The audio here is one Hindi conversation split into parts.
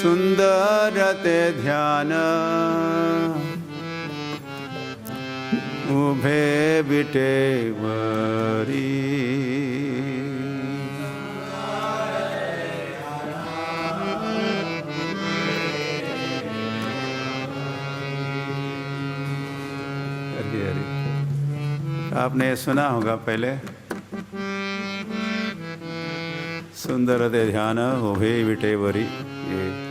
सुंदर ते ध्यान उभे विटेवरी। आपने सुना होगा पहले, सुंदर ते ध्यान उभे विटेवरी। ये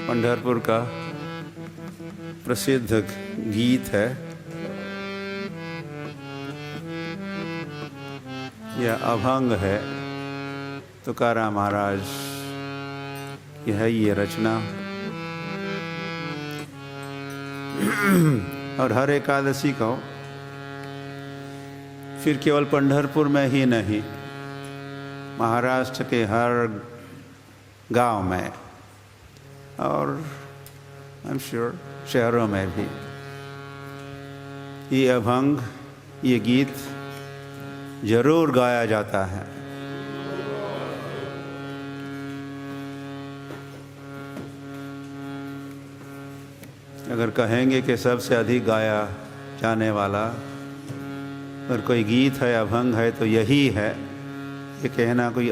पंढरपुर का प्रसिद्ध गीत है। यह अभंग है, तुकाराम महाराज की है ये रचना। और हर एकादशी को फिर केवल पंढरपुर में ही नहीं, महाराष्ट्र के हर गांव में और आई एम श्योर शहरों में भी ये अभंग, ये गीत जरूर गाया जाता है। अगर कहेंगे कि सबसे अधिक गाया जाने वाला अगर कोई गीत है, अभंग है, तो यही है। ये कहना कोई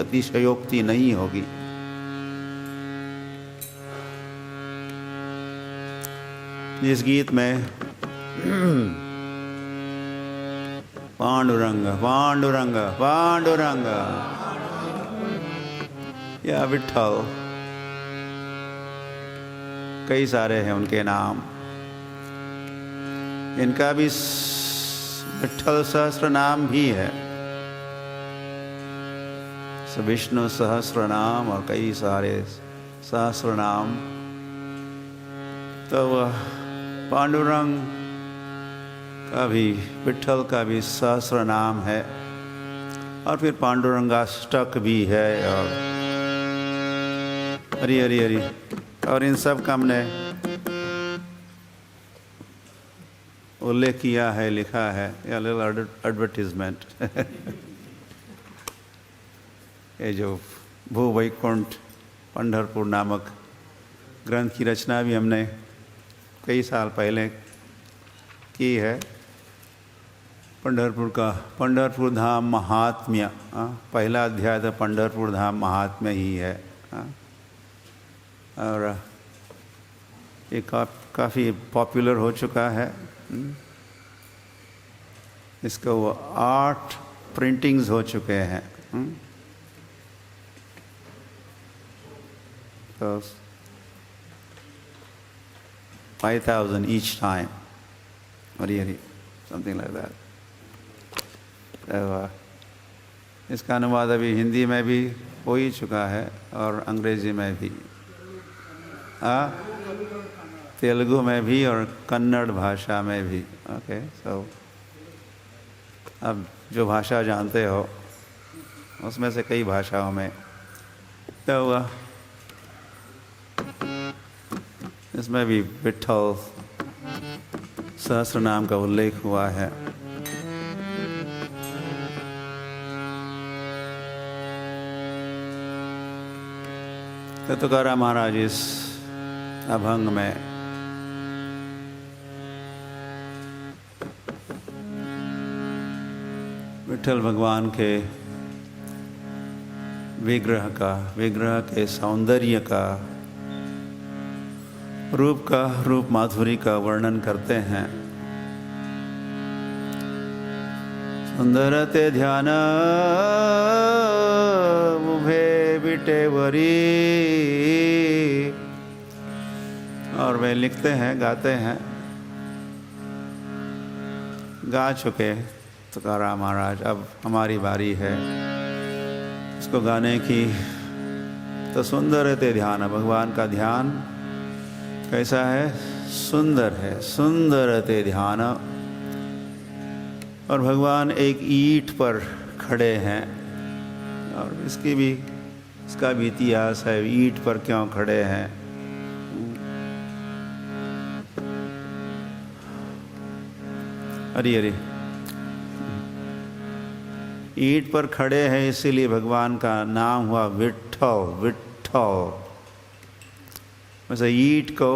अतिशयोक्ति नहीं होगी। इस गीत में पांडुरंग पांडुरंग पांडुरंग या विठ्ठल, कई सारे हैं उनके नाम। इनका भी विठ्ठल सहस्त्र नाम भी है, विष्णु सहस्त्र नाम और कई सारे सहस्त्र नाम। तो वह पांडुरंग का भी, विठ्ठल का भी सहस्त्र नाम है। और फिर पांडुरंगाष्टक भी है और हरि हरि हरि। और इन सब का हमने उल्लेख किया है, लिखा है, या लिटिल एडवर्टीजमेंट। ये जो भू वैकुंठ पंढरपुर नामक ग्रंथ की रचना भी हमने कई साल पहले की है। पंढरपुर का, पंढरपुर धाम महात्म्य, पहला अध्याय तो पंढरपुर धाम महात्म्य ही है। और ये काफ़ी पॉपुलर हो चुका है। इसका वो 8 प्रिंटिंग्स हो चुके हैं। तो 5,000 each time, or something like that. तो इसका अनुवाद अभी हिंदी में भी हो ही चुका है और अंग्रेजी में भी, तेलुगु में भी और कन्नड़ भाषा में भी। ओके, सो अब जो भाषा जानते हो उसमें से कई भाषाओं में तो इसमें भी विठ्ठल सहस्त्र नाम का उल्लेख हुआ है। तो तुकाराम महाराज इस अभंग में विठ्ठल भगवान के विग्रह के सौंदर्य का, रूप माधुरी का वर्णन करते हैं। सुंदर ते ध्यान उभे विटेवरी। और वे लिखते हैं, गाते हैं, गा चुके तुकाराम महाराज। अब हमारी बारी है इसको गाने की। तो सुंदर ते ध्यान, भगवान का ध्यान कैसा है? सुंदर है। सुंदर ते ध्यान। और भगवान एक ईंट पर खड़े हैं और इसका भी इतिहास है, ईंट पर क्यों खड़े हैं। हरि हरि। ईंट पर खड़े हैं इसीलिए भगवान का नाम हुआ विट्ठल। विट्ठल वैसे ईंट को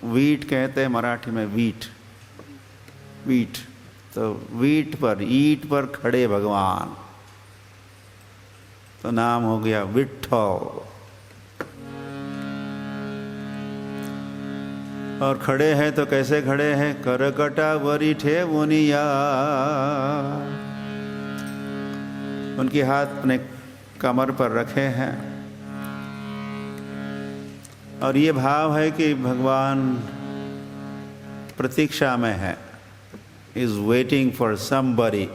वीट कहते हैं मराठी में, वीट वीट। तो वीट पर, ईंट पर खड़े भगवान, तो नाम हो गया विट्ठल। और खड़े हैं तो कैसे खड़े हैं? करकटा वरी ठेवुनिया, उनके हाथ अपने कमर पर रखे हैं और ये भाव है कि भगवान प्रतीक्षा में है, इज वेटिंग फॉर समबडी।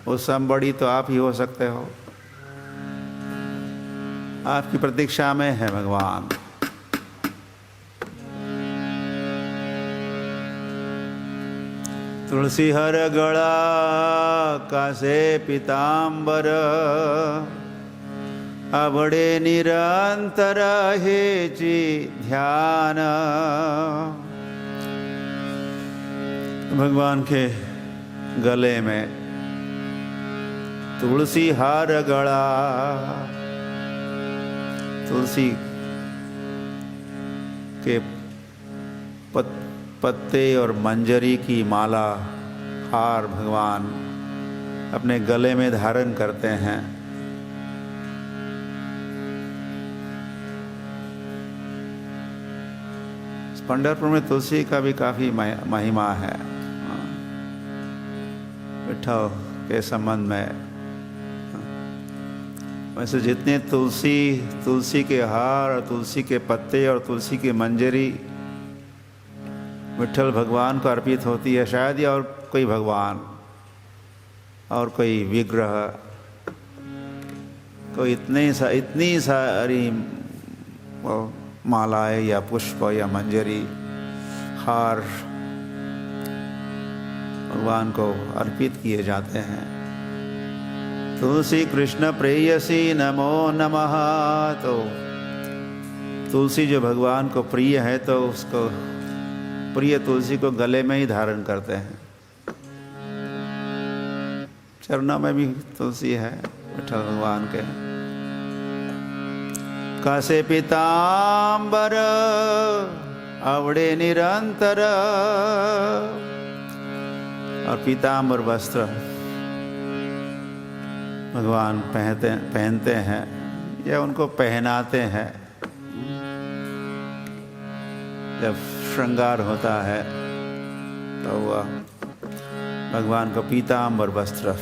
वो समबडी तो आप ही हो सकते हो, आपकी प्रतीक्षा में है भगवान। तुलसी हर गला कासे पीतांबर, आवड़े निरंतर हेची ध्यान। भगवान के गले में तुलसी हार गड़ा, तुलसी के पत्ते और मंजरी की माला, हार भगवान अपने गले में धारण करते हैं। पंढरपुर में तुलसी का भी काफी महिमा है विट्ठल के संबंध में। वैसे जितने तुलसी के हार और तुलसी के पत्ते और तुलसी की मंजरी विट्ठल भगवान को अर्पित होती है, शायद ही और कोई भगवान और कोई विग्रह को इतनी सारी मालाएं या पुष्प या मंजरी हार भगवान को अर्पित किए जाते हैं। तुलसी कृष्ण प्रेयसी नमो नमः। तो तुलसी जो भगवान को प्रिय है तो उसको प्रिय तुलसी को गले में ही धारण करते हैं। चरणों में भी तुलसी है विट्ठल भगवान के। कासे पीतांबर आवड़े निरंतर, और पीतांबर वस्त्र भगवान पहनते हैं या उनको पहनाते हैं। जब श्रृंगार होता है तो वह भगवान को पीतांबर वस्त्र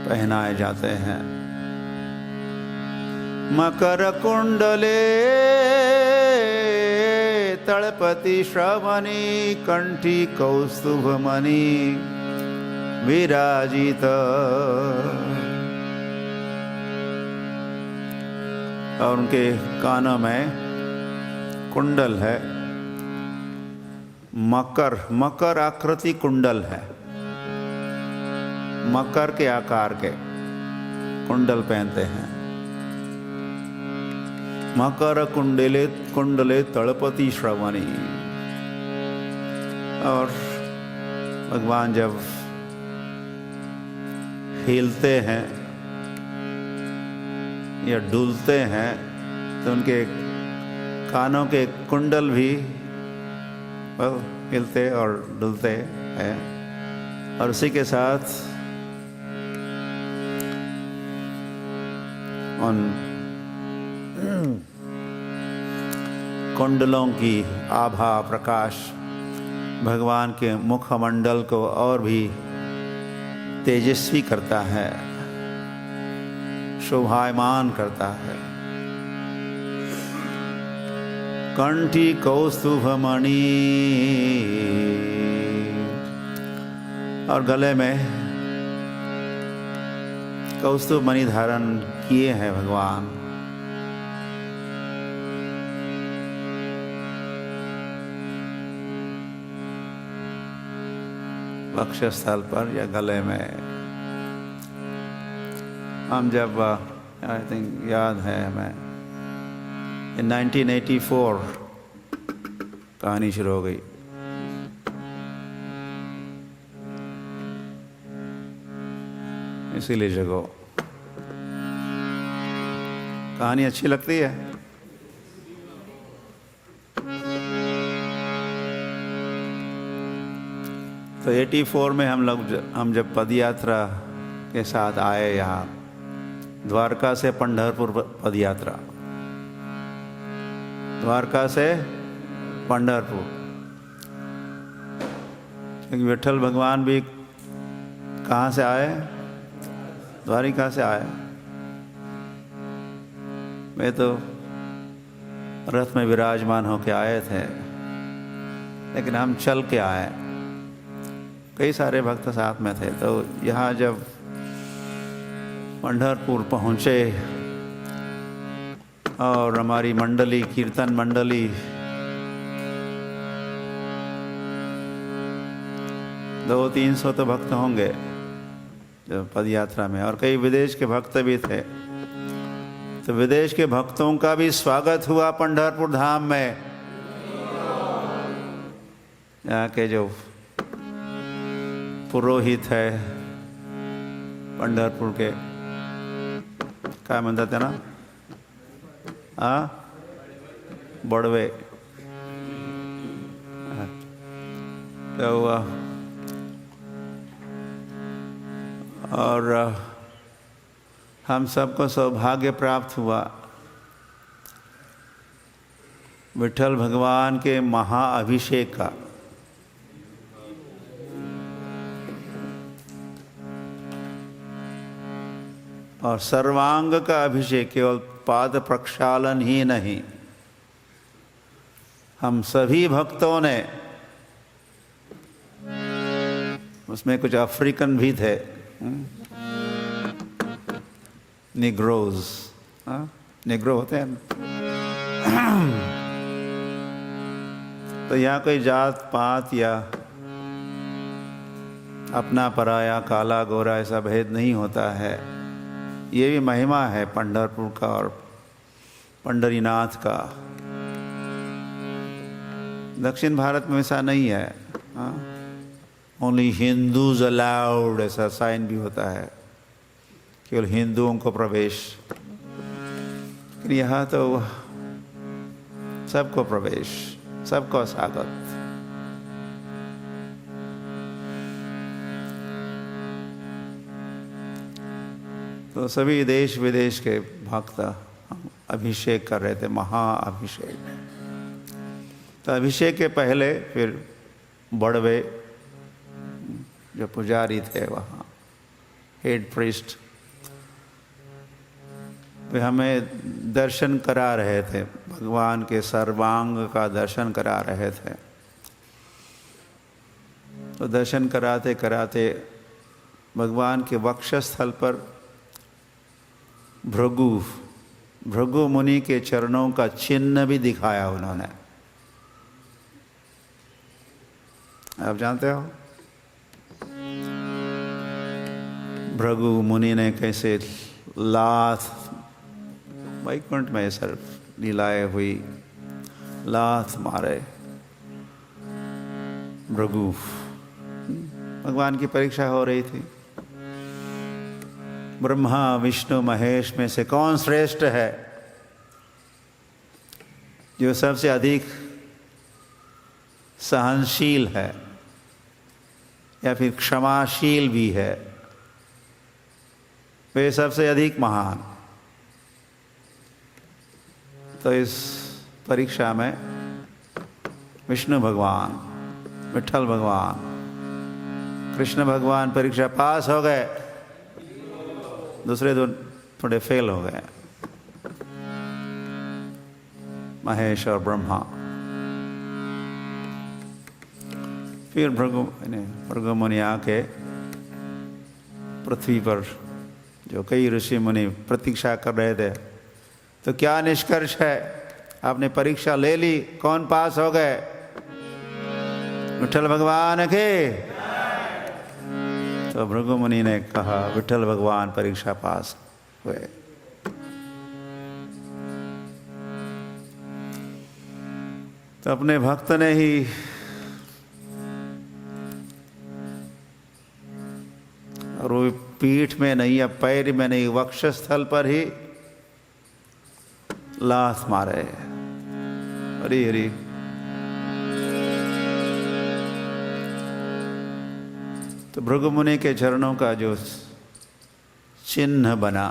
पहनाए जाते हैं। मकर कुंडले तलपति श्रवणी, कंठी कौस्तुभमणि विराजित। और उनके कानों में कुंडल है, मकर आकृति कुंडल है, मकर के आकार के कुंडल पहनते हैं। मकर कुंडले तलपति श्रवणी। और भगवान जब हिलते हैं या डुलते हैं तो उनके कानों के कुंडल भी हिलते और डुलते हैं। और उसी के साथ उन कुंडलों की आभा प्रकाश भगवान के मुखमंडल को और भी तेजस्वी करता है, शोभायमान करता है। कंठी कौस्तुभमणि, और गले में कौस्तुभ मणि धारण किए हैं भगवान। वक्षस्थल पर या गले में। हम जब आई थिंक याद है हमें, in 1984 कहानी शुरू हो गई। इसीलिए जगो। कहानी अच्छी लगती है? तो 84 में हम जब पद यात्रा के साथ आए यहाँ, द्वारका से पंढरपुर पद यात्रा, द्वारका से पंढरपुर, क्योंकि विठ्ठल भगवान भी कहाँ से आए? द्वारिका से आए। वे तो रथ में विराजमान होके आए थे, लेकिन हम चल के आए। कई सारे भक्त साथ में थे। तो यहाँ जब पंढरपुर पहुँचे और हमारी मंडली, कीर्तन मंडली, 200-300 तो भक्त होंगे जो पद यात्रा में, और कई विदेश के भक्त भी थे। तो विदेश के भक्तों का भी स्वागत हुआ पंढरपुर धाम में। यहाँ के जो पुरोहित है पंढरपुर के, क्या म्हणतात ना, बड़वे, तो और हम सबको सौभाग्य प्राप्त हुआ विठ्ठल भगवान के महाअभिषेक का। और सर्वांग का अभिषेक, केवल पाद प्रक्षालन ही नहीं, हम सभी भक्तों ने, उसमें कुछ अफ्रीकन भी थे, निग्रोज, निग्रो होते हैं। तो यहाँ कोई जात पात या अपना पराया, काला गोरा, ऐसा भेद नहीं होता है। ये भी महिमा है पंढरपुर का और पंढरीनाथ का। दक्षिण भारत में ऐसा नहीं है। ओनली हिंदूज अलाउड, ऐसा साइन भी होता है, केवल हिंदुओं को प्रवेश। लेकिन यहाँ तो सबको प्रवेश, सबको स्वागत। तो सभी देश विदेश के भक्त अभिषेक कर रहे थे, महाअभिषेक। तो अभिषेक के पहले फिर बड़वे जो पुजारी थे वहाँ, हेड प्रीस्ट, वे हमें दर्शन करा रहे थे, भगवान के सर्वांग का दर्शन करा रहे थे। तो दर्शन कराते कराते भगवान के वक्षस्थल पर भृगु मुनि के चरणों का चिन्ह भी दिखाया उन्होंने। आप जानते हो भृगु मुनि ने कैसे लात, वैकुंठ में सर लीलाएं हुई, लात मारे भृगु। भगवान की परीक्षा हो रही थी, ब्रह्मा विष्णु महेश में से कौन श्रेष्ठ है, जो सबसे अधिक सहनशील है या फिर क्षमाशील भी है, वे सबसे अधिक महान। तो इस परीक्षा में विष्णु भगवान, विठ्ठल भगवान, कृष्ण भगवान परीक्षा पास हो गए, दूसरे दो थोड़े फेल हो गए, महेश और ब्रह्मा। फिर भृगु मुनि आके पृथ्वी पर, जो कई ऋषि मुनि प्रतीक्षा कर रहे थे, तो क्या निष्कर्ष है, आपने परीक्षा ले ली, कौन पास हो गए? विठ्ठल भगवान के। तो भृगु मुनि ने कहा विठ्ठल भगवान परीक्षा पास हुए। तो अपने भक्त ने ही और वो पीठ में नहीं या पैर में नहीं, वक्षस्थल पर ही लात मारे। हरी हरी। तो भृगु मुनि के चरणों का जो चिन्ह बना,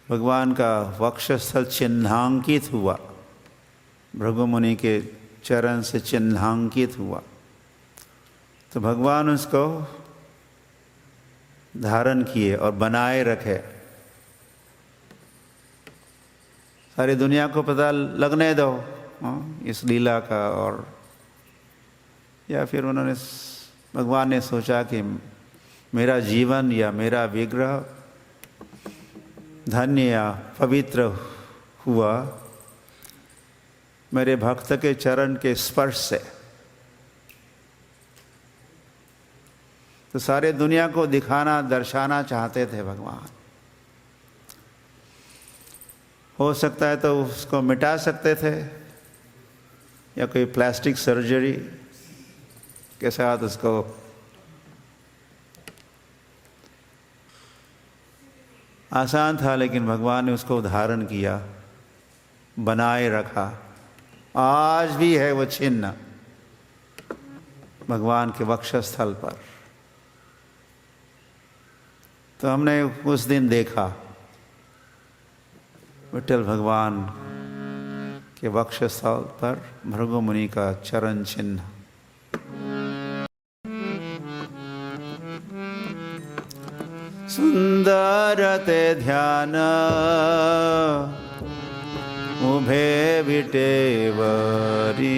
भगवान का वक्षस्थल चिन्हांकित हुआ, भृगु मुनि के चरण से चिन्हांकित हुआ, तो भगवान उसको धारण किए और बनाए रखे। सारी दुनिया को पता लगने दो इस लीला का। और या फिर उन्होंने, भगवान ने सोचा कि मेरा जीवन या मेरा विग्रह धन्य या पवित्र हुआ मेरे भक्त के चरण के स्पर्श से। तो सारे दुनिया को दिखाना, दर्शाना चाहते थे भगवान। हो सकता है तो उसको मिटा सकते थे, या कोई प्लास्टिक सर्जरी के साथ उसको आसान था, लेकिन भगवान ने उसको धारण किया, बनाए रखा। आज भी है वो चिन्ह भगवान के वक्षस्थल पर। तो हमने उस दिन देखा विठ्ठल भगवान के वक्षस्थल पर भृगु मुनि का चरण चिन्ह। सुंदर ते ध्यान उभे विटेवरी,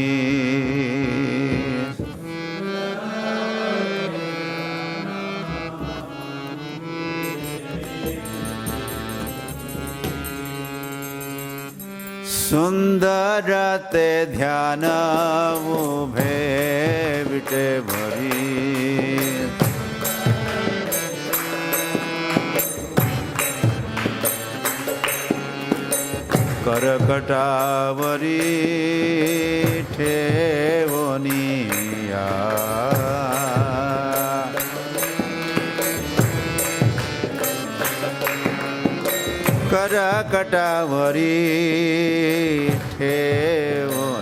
सुंदर ते ध्यान उभे विटेवरी, करकटावरी ठेवनिया, करकटावरी ठेवनिया।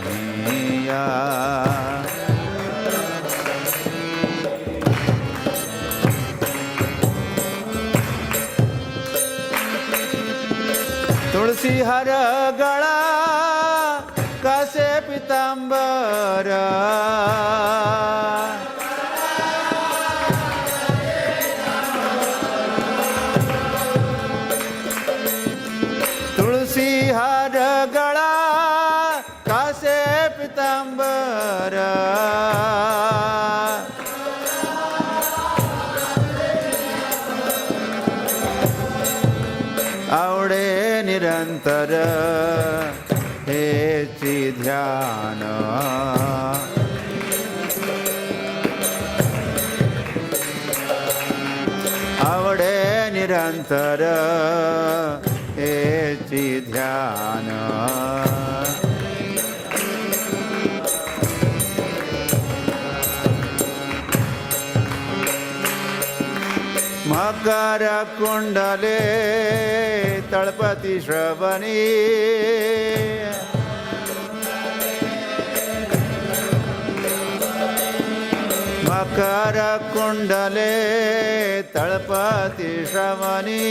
तुलसी हर गला कसे पीतांबर, तुलसी हर गला कसे पीतांबर, आवडे निरंतर हेची ध्यान, आवडे निरंतर हेची ध्यान। मकर कुंडले तळपती श्रवणी, मकर कुंडले तळपती श्रवणी,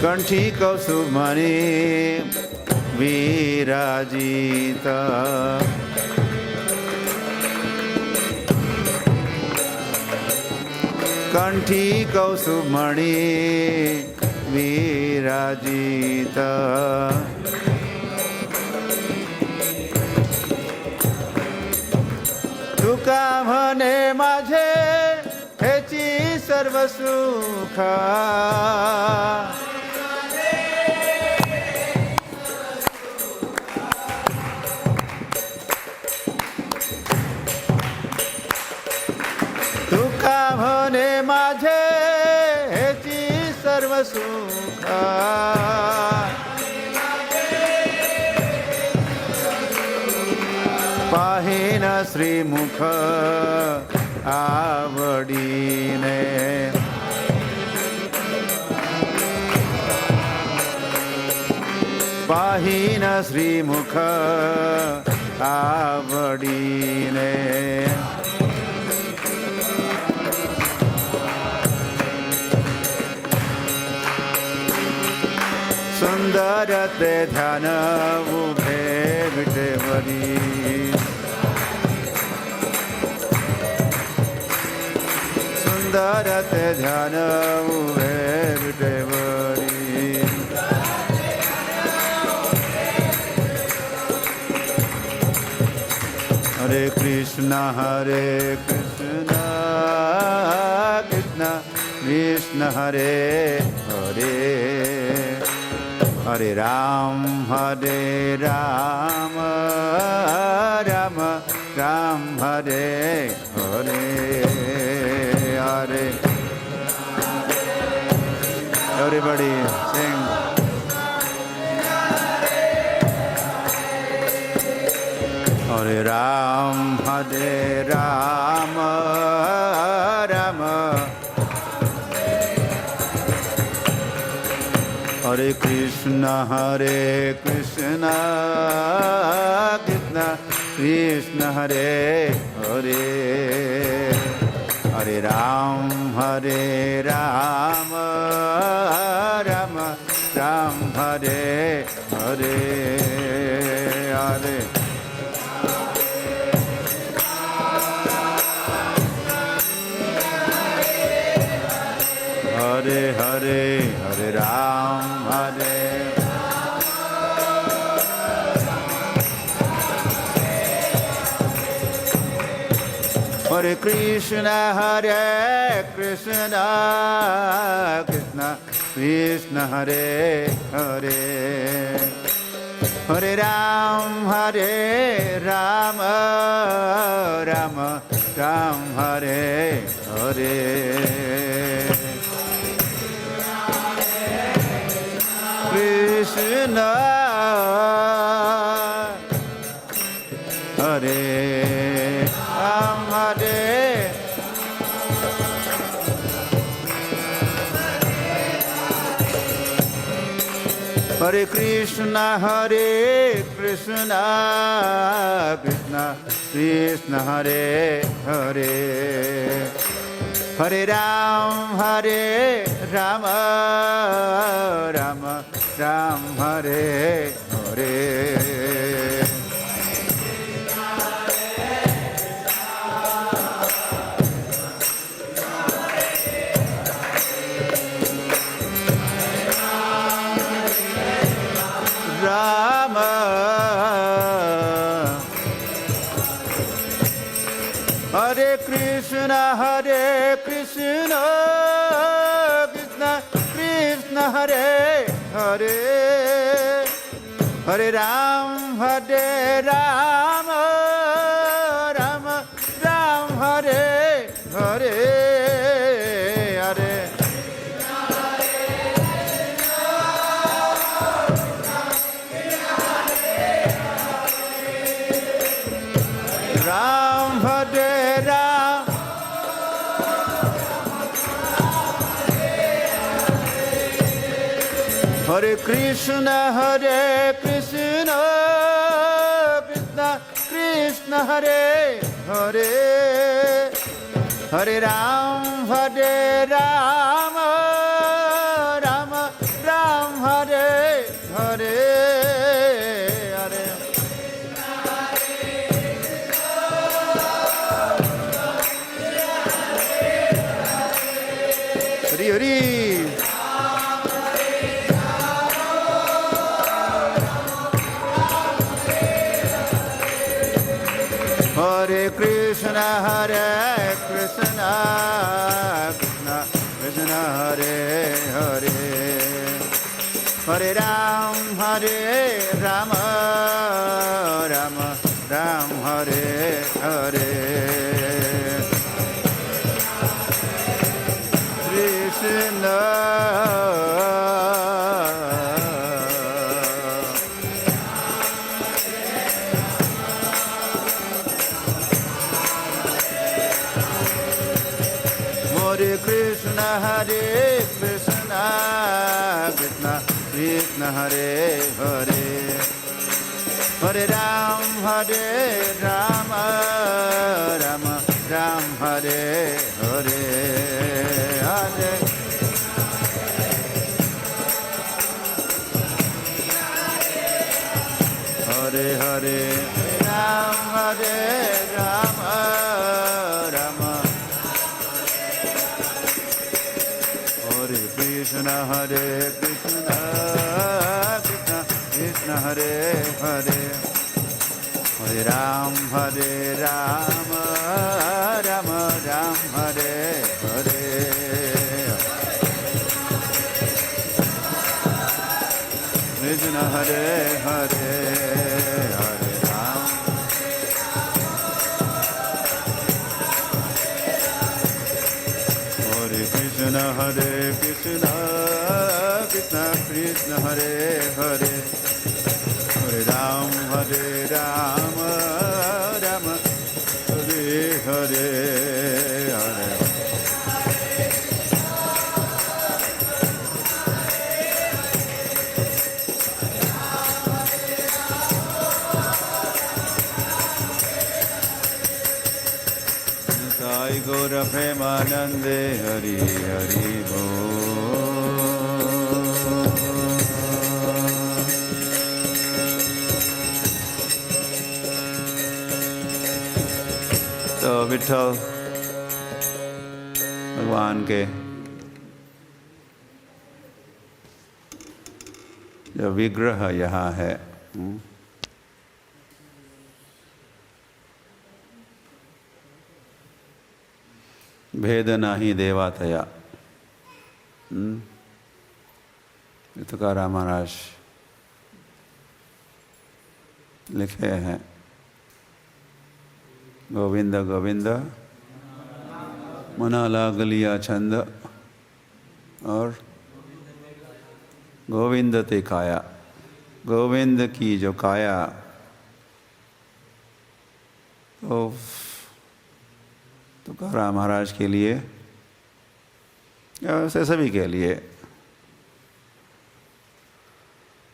कंठी कौसुमणी विराजित, कंठी कौसुमणी विराजित, तुका म्हणे माझे हेची सर्व सुख, तुका म्हणे माझे हेची सर्व सुख, પાહી ન શ્રીમુખ આવડીને પાહી ન શ્રીમુખ આવડીને સુંદર તે ધ્યાન ઉભે વિટે વરી સુંદર તે ધ્યાન ઉભે વિટે વરી હરે કૃષ્ણ કૃષ્ણ કૃષ્ણ હરે હરે હરે રામ રામ રામ રામ હરે હરે હરે everybody sing Hare Ram Ram Hare Krishna Krishna Krishna Hare Hare Hare Ram Ram Ram Hare Hare Hare Hare Hare Hare Ram Hare Hare Krishna Krishna Krishna Hare Hare Hare Ram Ram Ram Hare Hare Krishna Hare Ram Hare Hare Krishna Krishna Krishna Hare Hare Hare Ram Ram Ram Hare Hare Rama Hare Krishna Krishna Krishna Hare Hare Hare Ram Ram Ram Hare Hare Hare Ram Hare Ram Hare Krishna Krishna Krishna Hare Hare Hare Ram Ram Ram Hare Hare Hare Hari Hari Hare Krishna Krishna Krishna Hare Hare Hare Ram Ram Ram Hare Hare Krishna Krishna Krishna Krishna Hare Hare Hare Ram Ram Ram Hare Hare Hare Hare Hare Ram Ram Hare Krishna Krishna Krishna Hare Hare Hare Ram Ram Ram Hare Hare Krishna Hare Hare Hare Ram Hare Krishna Krishna Krishna Hare Hare Hare Ram Ram Hare Hare Hare Sai Gaura Premanande Hari Hari Bol तो विठल भगवान के जो विग्रह यहाँ है भेद नाही देवातया तुकाराम महाराज लिखे हैं गोविंद गोविंद मना लागलिया छंद और गोविंद ते काया गोविंद की जो काया तो तुकाराम महाराज के लिए या वैसे सभी के लिए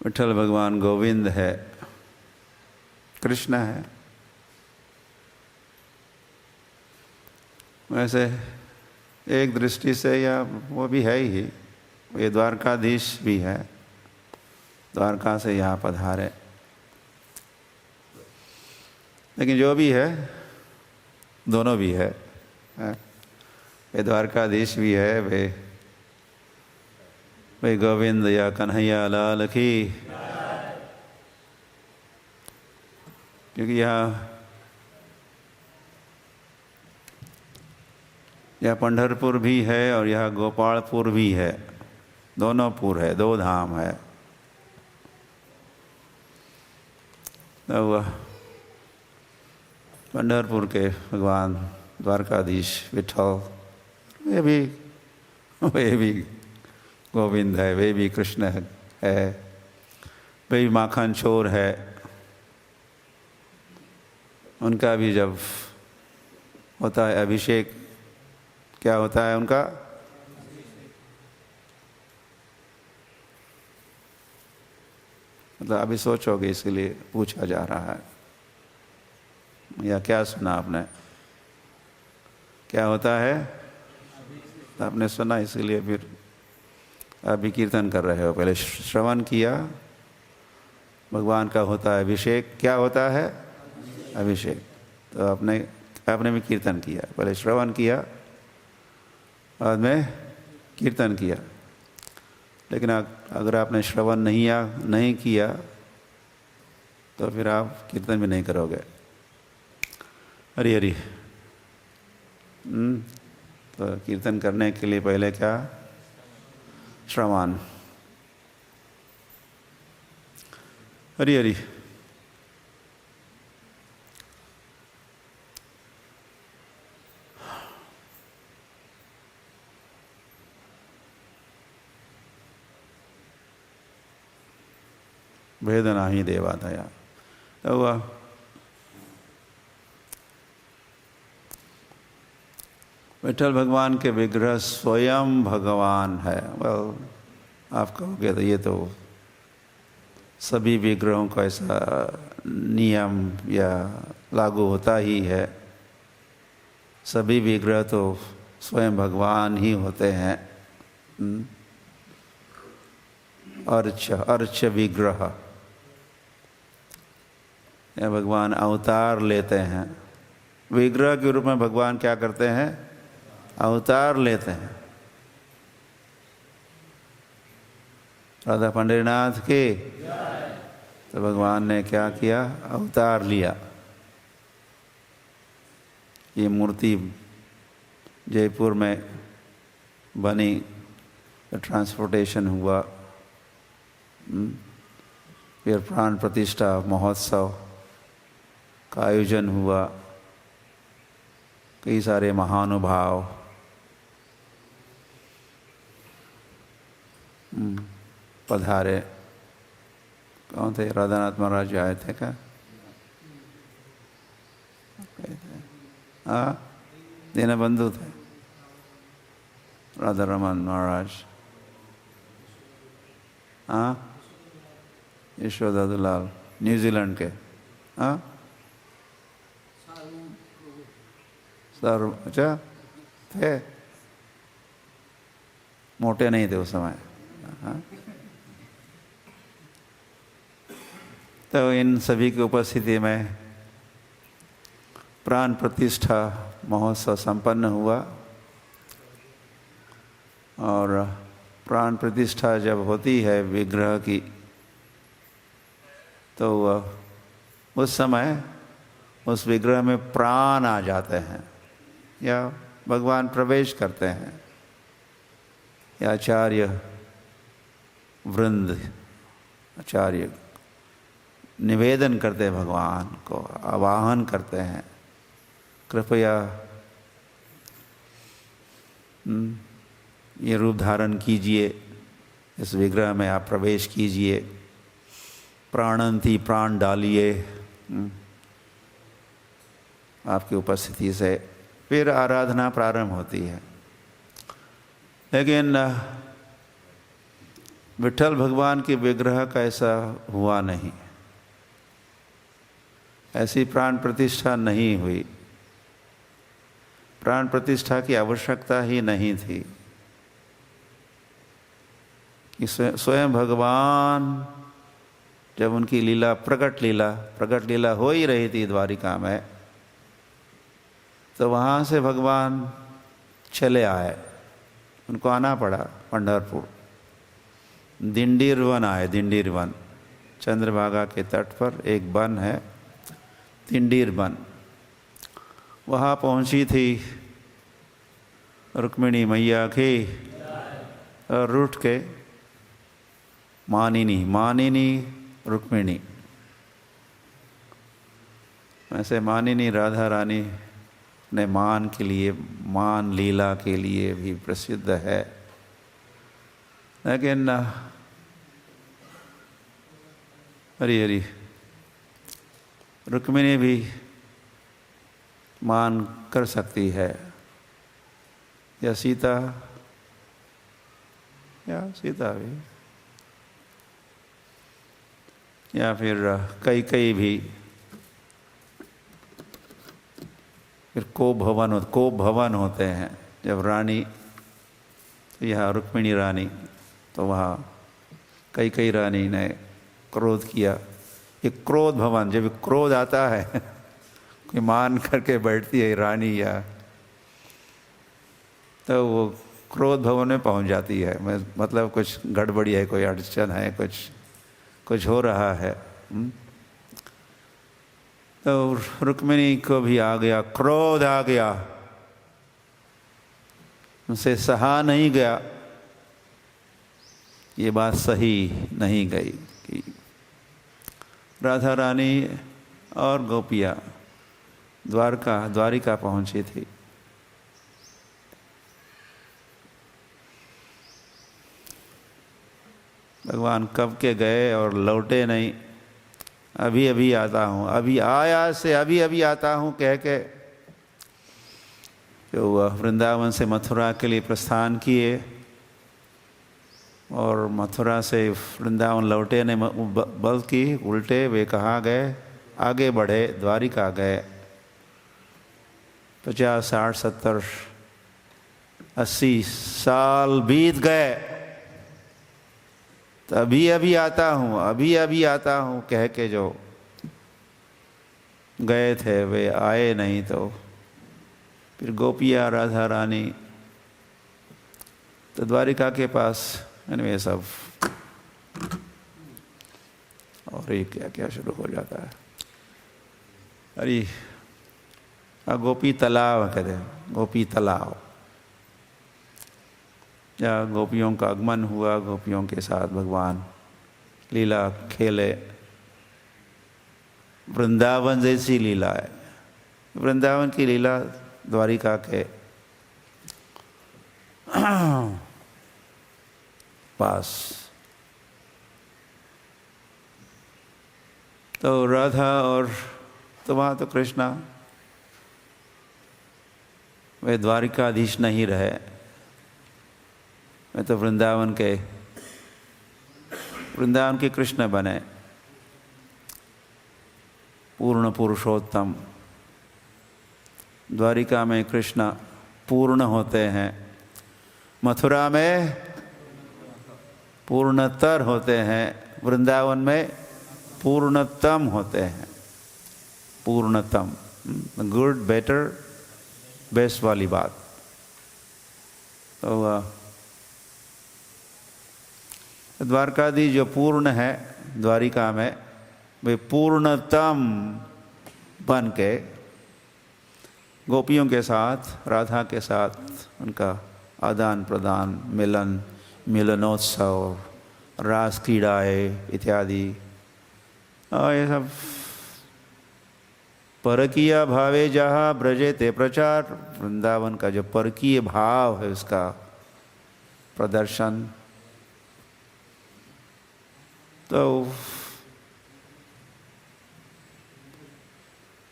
विठल भगवान गोविंद है कृष्ण है वैसे एक दृष्टि से या वो भी है ही ये द्वारकाधीश भी है द्वारका से यहाँ पधारे लेकिन जो भी है दोनों भी है वे द्वारकाधीश भी है वे गोविंद या कन्हैया लाल की क्योंकि यह पंढरपुर भी है और यह गोपालपुर भी है दोनों पुर है दो धाम है तो पंढरपुर के भगवान द्वारकाधीश विठल वे भी गोविंद है वे भी कृष्ण है वे भी माखन चोर है उनका भी जब होता है अभिषेक क्या होता है उनका मतलब अभी सोचोगे इसलिए पूछा जा रहा है या क्या सुना आपने क्या होता है आपने सुना इसीलिए फिर अभी कीर्तन कर रहे हो पहले श्रवण किया भगवान का होता है अभिषेक क्या होता है अभिषेक तो आपने भी कीर्तन किया पहले श्रवण किया बाद में कीर्तन किया लेकिन अगर आपने श्रवण नहीं किया तो फिर आप कीर्तन भी नहीं करोगे हरि हरि तो कीर्तन करने के लिए पहले क्या श्रवण हरि हरि भेद नाही देवादया तो विठल भगवान के विग्रह स्वयं भगवान है। वेल, आप कहोगे तो ये तो सभी विग्रहों का ऐसा नियम या लागू होता ही है। सभी विग्रह तो स्वयं भगवान ही होते हैं। अर्च विग्रह, या भगवान अवतार लेते हैं। विग्रह के रूप में भगवान क्या करते हैं? अवतार लेते हैं। राधा पंडरीनाथ के तो भगवान ने क्या किया? अवतार लिया। ये मूर्ति जयपुर में बनी, ट्रांसपोर्टेशन हुआ, फिर प्राण प्रतिष्ठा महोत्सव का आयोजन हुआ, कई सारे महानुभाव पधारे। कौन थे? राधानाथ महाराज आए थे क्या? हाँ, दीनबंधु थे, राधा रमन महाराज, हाँ, यशोदा दुलाल, न्यूजीलैंड के, हाँ, सर, अच्छा थे, मोटे नहीं थे उस समय। हाँ, तो इन सभी की उपस्थिति में प्राण प्रतिष्ठा महोत्सव संपन्न हुआ। और प्राण प्रतिष्ठा जब होती है विग्रह की, तो उस समय उस विग्रह में प्राण आ जाते हैं, या भगवान प्रवेश करते हैं, या आचार्य वृंद, आचार्य निवेदन करते हैं, भगवान को आवाहन करते हैं, कृपया ये रूप धारण कीजिए, इस विग्रह में आप प्रवेश कीजिए, प्राणंती प्राण डालिए आपकी उपस्थिति से। फिर आराधना प्रारंभ होती है। लेकिन विठल भगवान के विग्रह का ऐसा हुआ नहीं, ऐसी प्राण प्रतिष्ठा नहीं हुई। प्राण प्रतिष्ठा की आवश्यकता ही नहीं थी कि स्वयं भगवान जब उनकी लीला प्रकट लीला हो ही रही थी द्वारिका में, तो वहाँ से भगवान चले आए। उनको आना पड़ा पंढरपुर, दिंडीर वन आए। दिंडीर वन चंद्रभागा के तट पर एक वन है, दिंडीर वन। वहाँ पहुँची थी रुक्मिणी मैया की, और रूठ के मानिनी रुक्मिणी। वैसे मानिनी राधा रानी ने मान के लिए, मान लीला के लिए भी प्रसिद्ध है, लेकिन हरी हरी रुक्मिणी भी मान कर सकती है, या सीता भी, या फिर कई भी। फिर को भवन होते हैं। जब रानी, यहाँ रुक्मिणी रानी, तो वहाँ कई रानी ने क्रोध किया। ये क्रोध भवन, जब क्रोध आता है कोई मान करके बैठती है रानी, या तो वो क्रोध भवन में पहुँच जाती है। मतलब कुछ गड़बड़ी है, कोई अड़चन है, कुछ हो रहा है। तो रुक्मिणी को भी आ गया, क्रोध आ गया, उनसे सहा नहीं गया। ये बात सही नहीं गई कि राधा रानी और गोपियाँ द्वारिका पहुँची थी। भगवान कब के गए और लौटे नहीं। अभी आता हूँ, अभी आता हूँ कह के जो वृंदावन से मथुरा के लिए प्रस्थान किए और मथुरा से वृंदावन लौटे ने बल्कि उल्टे वे कहाँ गए, आगे बढ़े, द्वारिका गए। 50, 60, 70, 80 साल बीत गए। तो अभी अभी आता हूँ, अभी अभी आता हूँ कह के जो गए थे वे आए नहीं। तो फिर गोपिया राधा रानी तो द्वारिका के पास ये सब और ये क्या क्या शुरू हो जाता है। अरे गोपी तालाब कहते हैं, गोपी तालाब, या गोपियों का आगमन हुआ, गोपियों के साथ भगवान लीला खेले। वृंदावन जैसी लीला है, वृंदावन की लीला द्वारिका के पास। तो राधा और तो वहाँ तो कृष्णा वे द्वारिकाधीश नहीं रहे, वे तो वृंदावन के कृष्ण बने, पूर्ण पुरुषोत्तम। द्वारिका में कृष्ण पूर्ण होते हैं, मथुरा में पूर्णतर होते हैं, वृंदावन में पूर्णतम होते हैं। पूर्णतम, गुड, बेटर, बेस्ट वाली बात। तो द्वारकाधीश जो पूर्ण है द्वारिका में, वे पूर्णतम बन के गोपियों के साथ, राधा के साथ उनका आदान प्रदान, मिलन, मिलनोत्सव, रास क्रीड़ाएँ इत्यादि, और ये सब परकीय भावे जहाँ ब्रजे ते प्रचार। वृंदावन का जो परकीय भाव है उसका प्रदर्शन। तो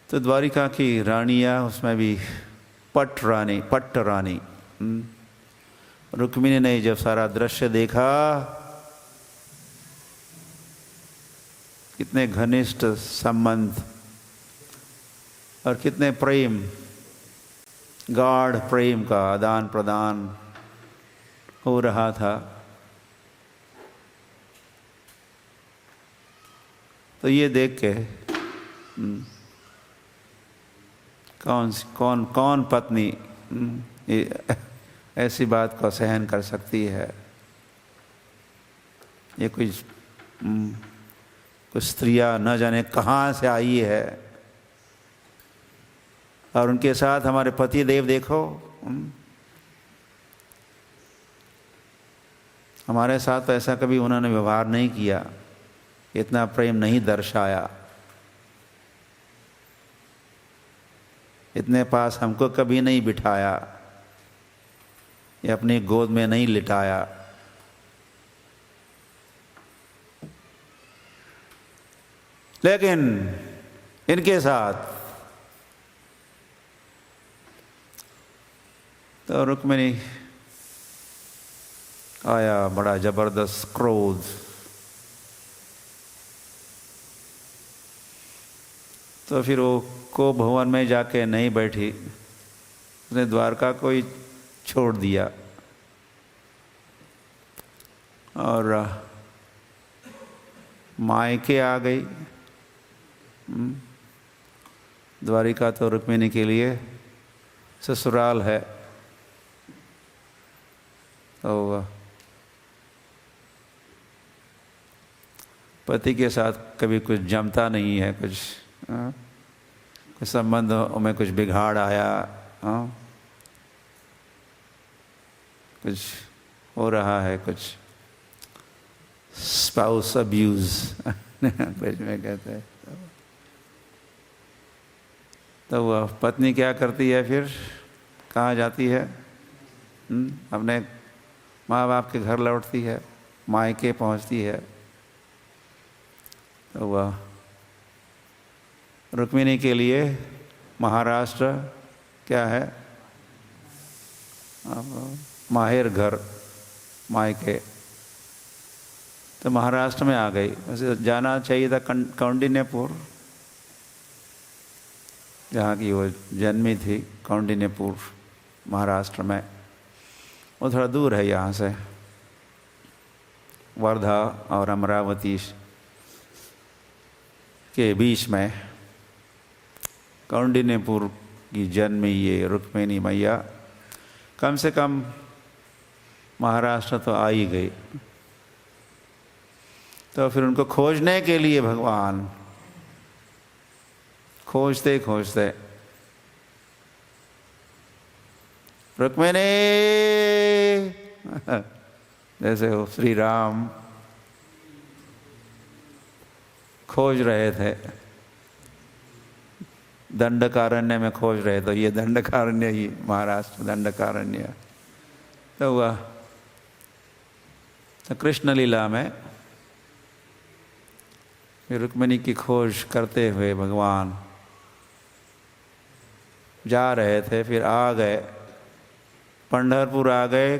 द्वारिका की रानियाँ, उसमें भी पट्ट रानी रुक्मिणी ने जब सारा दृश्य देखा, कितने घनिष्ठ संबंध और कितने प्रेम, गाढ़ प्रेम का आदान प्रदान हो रहा था। तो ये देख के कौन पत्नी ऐसी बात को सहन कर सकती है। ये कुछ स्त्रियां न जाने कहाँ से आई है, और उनके साथ हमारे पति देव देखो, हमारे साथ तो ऐसा कभी उन्होंने व्यवहार नहीं किया, इतना प्रेम नहीं दर्शाया, इतने पास हमको कभी नहीं बिठाया या अपनी गोद में नहीं लिटाया। लेकिन इनके साथ तो रुक्मिणी आया बड़ा जबरदस्त क्रोध। तो फिर वो को भवन में जाके नहीं बैठी, उसने द्वारका को ही छोड़ दिया और मायके आ गई। द्वारिका तो रुक्मिणी के लिए ससुराल है। तो पति के साथ कभी कुछ जमता नहीं है, कुछ संबंधों में कुछ बिगाड़ आया, कुछ हो रहा है, कुछ स्पाउस अब्यूज अंग्रेज में कहते हैं। तो वह पत्नी क्या करती है, फिर कहाँ जाती है, अपने माँ बाप के घर लौटती है, मायके पहुँचती है। तो वह रुक्मिणी के लिए महाराष्ट्र क्या है, माहिर घर मायके, तो महाराष्ट्र में आ गई। वैसे जाना चाहिए था कौंडिन्यपुर, जहाँ की वो जन्मी थी, कौंडिन्यपुर महाराष्ट्र में। वो थोड़ा दूर है यहाँ से, वर्धा और अमरावती के बीच में कौंडिन्यपुर की जन्मी ये रुक्मिणी मैया कम से कम महाराष्ट्र तो आ ही गई। तो फिर उनको खोजने के लिए भगवान खोजते खोजते रुक्मिणी जैसे वो श्री राम खोज रहे थे, दंडकारण्य में खोज रहे, तो ये दंडकारण्य ही, महाराष्ट्र दंडकारण्य तो हुआ। तो कृष्ण लीला में रुक्मिणी की खोज करते हुए भगवान जा रहे थे, फिर आ गए, पंढरपुर आ गए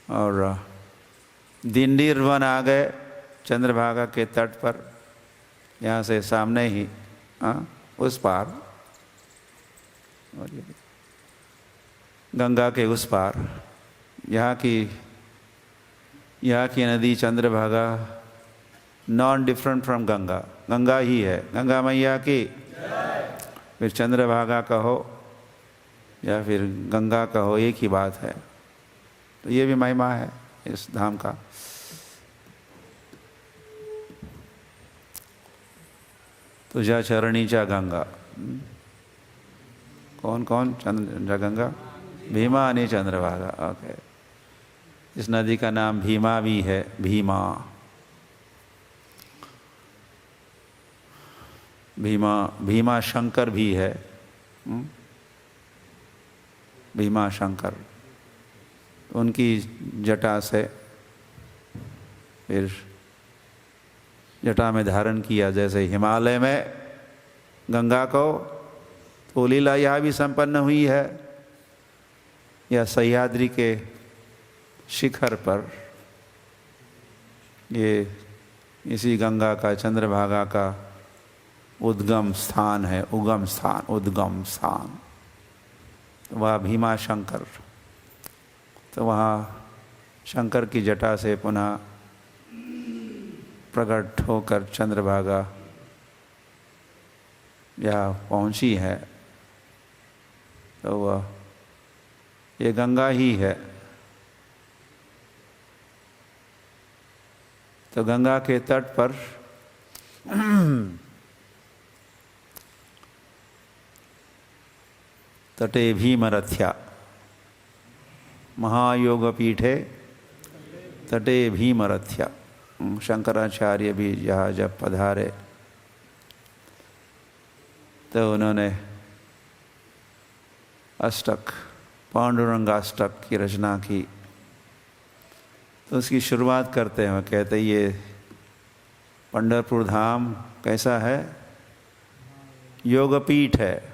और दिंडीर वन आ गए, चंद्रभागा के तट पर, यहाँ से सामने ही उस पार, और गंगा के उस पार, यहाँ की नदी Chandrabhaga none different from Ganga, Ganga ही है, गंगा मैया की। फिर चंद्रभागा कहो या फिर गंगा कहो, एक ही बात है। तो ये भी महिमा है इस धाम का। तुझा चरणीचा गंगा, कौन कौन चंद्र गंगा, भीमा आणि चंद्रभागा। ओके, इस नदी का नाम भीमा भी है, भीमा, भीमा शंकर भी है, भीमा शंकर। उनकी जटा से फिर जटा में धारण किया, जैसे हिमालय में गंगा को, तो लीला यहाँ भी संपन्न हुई है, या सह्याद्री के शिखर पर ये इसी गंगा का, चंद्रभागा का उद्गम स्थान है, उगम स्थान, उद्गम स्थान, वह भीमा शंकर। तो वहाँ शंकर की जटा से पुनः प्रकट होकर चंद्रभागा यहाँ पहुँची है। तो वह ये गंगा ही है। तो गंगा के तट पर तटे भीमरथ्या, महायोगपीठे तटे भीमरथ्या। शंकराचार्य भी यहाँ जब पधारे तो उन्होंने अष्टक, पांडुरंगाष्टक की रचना की। तो उसकी शुरुआत करते हैं, कहते ये पंढरपुर धाम कैसा है, योगपीठ है,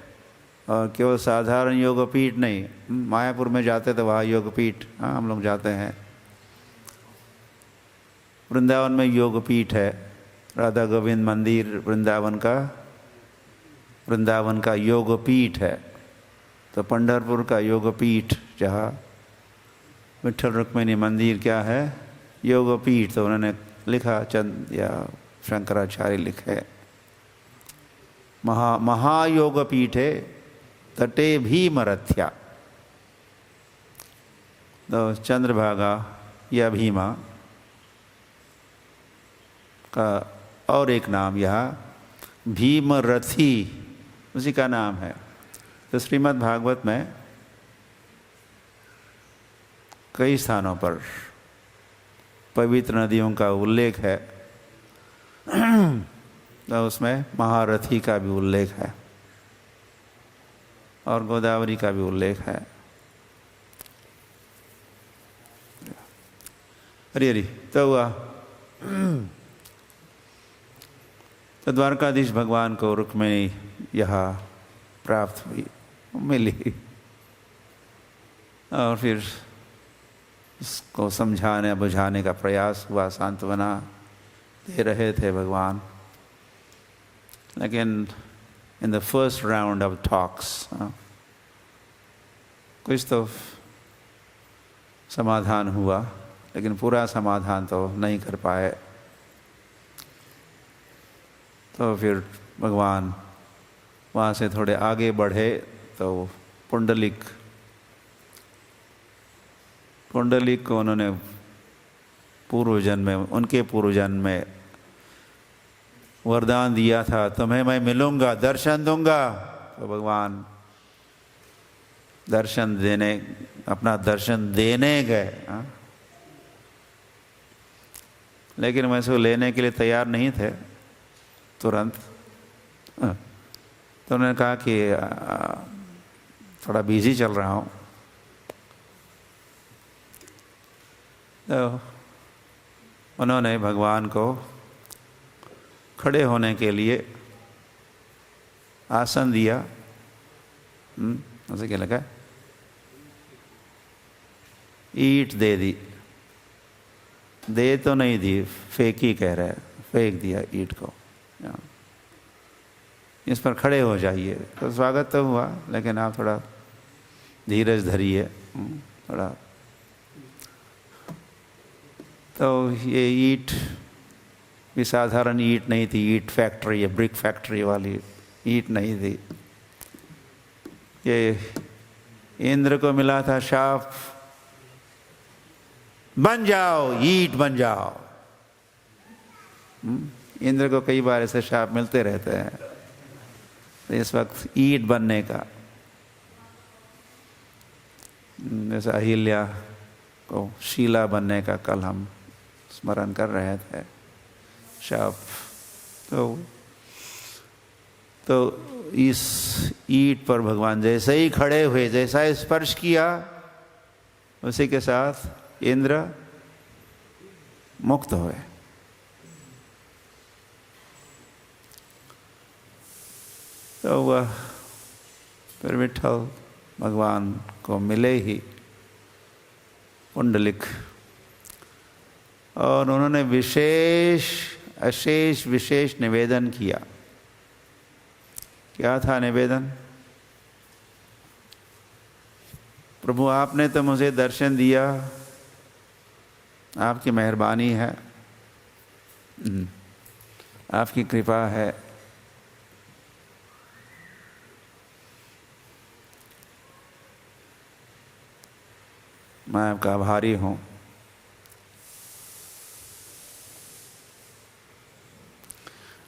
और केवल साधारण योगपीठ नहीं। मायापुर में जाते तो वहाँ योगपीठ, हाँ हम लोग जाते हैं। वृंदावन में योगपीठ है, राधा गोविंद मंदिर वृंदावन का योगपीठ है। तो पंढरपुर का योगपीठ, जहाँ विठल रुक्मिणी मंदिर क्या है, योगपीठ। तो उन्होंने लिखा, चंद या शंकराचार्य लिखे, महायोगपीठे तटे भीमरथ्या। तो चंद्रभागा या भीमा का और एक नाम यहाँ भीमरथी, उसी का नाम है। तो श्रीमद् भागवत में कई स्थानों पर पवित्र नदियों का उल्लेख है, तो उसमें महारथी का भी उल्लेख है और गोदावरी का भी उल्लेख है। हरी हरी। तो हुआ, तो द्वारकाधीश भगवान को रुक्मिणी यहाँ प्राप्त हुई, मिली। और फिर उसको समझाने बुझाने का प्रयास हुआ, सांत्वना दे रहे थे भगवान। लेकिन in the first round of talks कुछ तो समाधान हुआ, लेकिन पूरा समाधान तो नहीं कर पाए। तो फिर भगवान वहाँ से थोड़े आगे बढ़े तो पुंडलिक को उन्होंने उनके पूर्व जन्म में वरदान दिया था, तुम्हें मैं मिलूंगा, दर्शन दूंगा। तो भगवान अपना दर्शन देने गए, लेकिन मैं इसको लेने के लिए तैयार नहीं थे तुरंत। तो उन्होंने कहा कि थोड़ा बिजी चल रहा हूँ। तो उन्होंने भगवान को खड़े होने के लिए आसन दिया। उसे क्या लगा? ईंट दे दी। दे तो नहीं दी, फेंकी कह रहा है, फेंक दिया ईंट को, इस पर खड़े हो जाइए। तो स्वागत तो हुआ, लेकिन आप थोड़ा धीरज धरिए थोड़ा। तो ये ईंट भी साधारण ईंट नहीं थी, ईंट फैक्ट्री, ब्रिक फैक्ट्री वाली ईंट नहीं थी। ये इंद्र को मिला था शाप, बन जाओ, ईंट बन जाओ। इंद्र को कई बार ऐसे शाप मिलते रहते हैं। तो इस वक्त ईंट बनने का, जैसे अहिल्या को शीला बनने का कल हम स्मरण कर रहे थे, शाप। तो इस ईंट पर भगवान जैसे ही खड़े हुए, जैसा ही स्पर्श किया, उसी के साथ इंद्र मुक्त हुए। तो वह फिर विठल भगवान को मिले ही पुंडलिक, और उन्होंने विशेष निवेदन किया। क्या था निवेदन? प्रभु, आपने तो मुझे दर्शन दिया, आपकी मेहरबानी है, आपकी कृपा है। मैं आपका आभारी हूँ।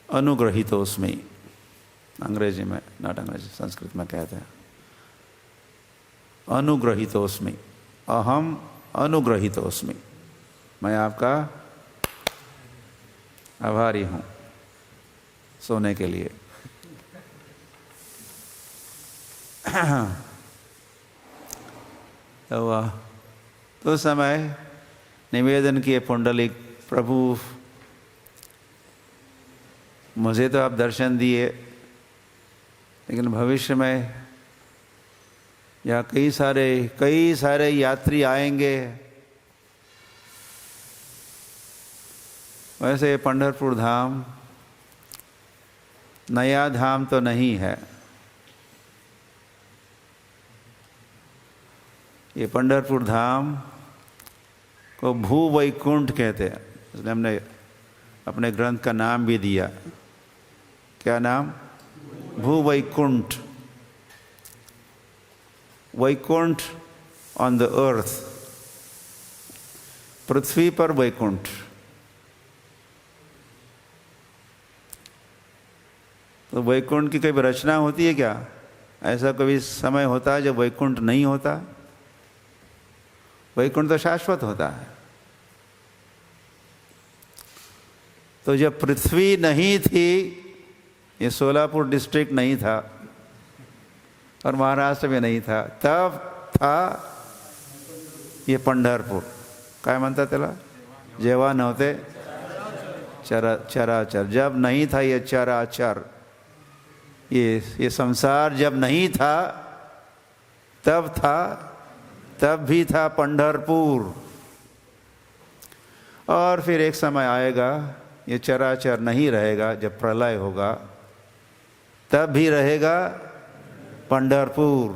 अनुग्रहीतोस्मि, अंग्रेजी में, नॉट अंग्रेजी, संस्कृत में कहते हैं अनुग्रहीतोस्मि, अहम अनुग्रहीतोस्मि, मैं आपका आभारी हूँ सोने के लिए। तो समय निवेदन किए पुंडलिक, प्रभु मुझे तो आप दर्शन दिए, लेकिन भविष्य में यहाँ कई सारे यात्री आएंगे। वैसे पंढरपुर धाम नया धाम तो नहीं है, ये पंढरपुर धाम को भू वैकुंठ कहते हैं, इसलिए हमने अपने ग्रंथ का नाम भी दिया। क्या नाम? Bhu Vaikuntha, Vaikuntha on the earth, पृथ्वी पर वैकुंठ। तो वैकुंठ की कोई रचना होती है क्या? ऐसा कभी समय होता है जब वैकुंठ नहीं होता? वैकुंठ तो शाश्वत होता है। तो जब पृथ्वी नहीं थी, ये सोलापुर डिस्ट्रिक्ट नहीं था और महाराष्ट्र में नहीं था, तब था ये पंढरपूर. काय म्हणतात त्याला, जेव्हा नव्हते चराचर, जब नहीं था ये चराचर, ये संसार जब नहीं था तब था तब भी था पंढरपुर। और फिर एक समय आएगा, ये चराचर नहीं रहेगा, जब प्रलय होगा तब भी रहेगा पंढरपुर।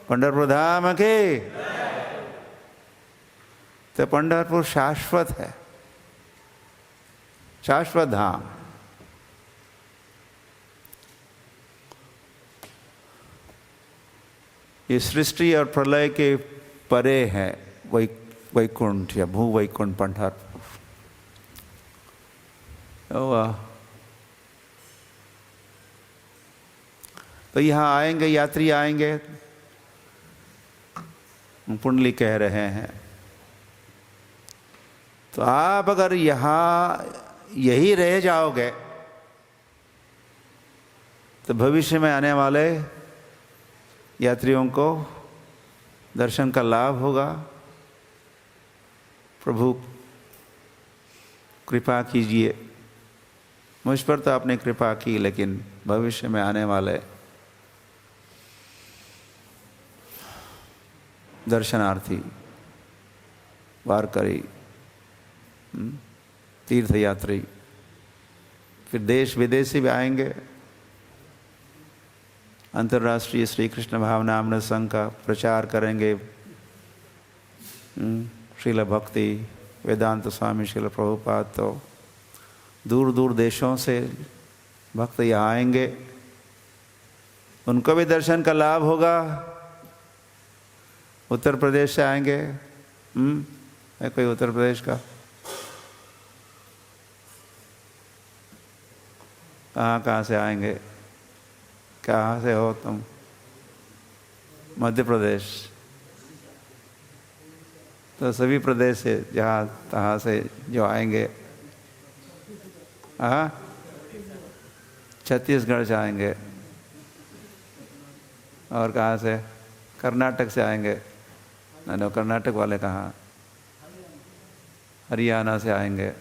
पंढरपुर धाम के। तो पंढरपुर शाश्वत है, शाश्वत धाम। ये सृष्टि और प्रलय के परे है वैकुंठ या भू वैकुंठ पंढरपुर। तो यहाँ आएंगे, यात्री आएंगे, पुंडली कह रहे हैं। तो आप अगर यहाँ यही रह जाओगे तो भविष्य में आने वाले यात्रियों को दर्शन का लाभ होगा। प्रभु कृपा कीजिए। मुझ पर तो आपने कृपा की, लेकिन भविष्य में आने वाले दर्शनार्थी, वारकरी, तीर्थयात्री, फिर देश विदेशी भी आएंगे। अंतर्राष्ट्रीय श्री कृष्ण भावनामृत संघ का प्रचार करेंगे। श्रील भक्ति वेदांत स्वामी श्रील प्रभुपाद तो दूर दूर देशों से भक्त यहाँ आएंगे, उनको भी दर्शन का लाभ होगा। उत्तर प्रदेश से आएंगे, है कोई उत्तर प्रदेश का? कहाँ से आएंगे? कहाँ से हो तुम? मध्य प्रदेश। तो सभी प्रदेश से जहाँ तहाँ से जो आएंगे, छत्तीसगढ़ से आएंगे। और कहाँ से? कर्नाटक से आएंगे। नहीं, कर्नाटक वाले कहाँ? हरियाणा से आएंगे।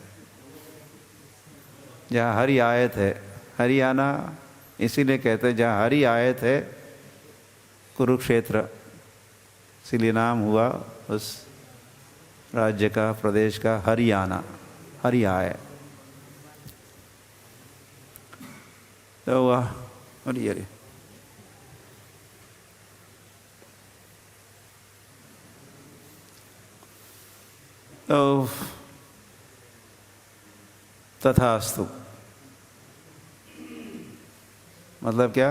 जहाँ हरि आए थे, हरियाणा इसीलिए कहते हैं जहाँ हरि आए थे, कुरुक्षेत्र, इसीलिए नाम हुआ उस राज्य का, प्रदेश का हरियाणा, हरि आए। तो वह हरि तो तथास्तु मतलब क्या?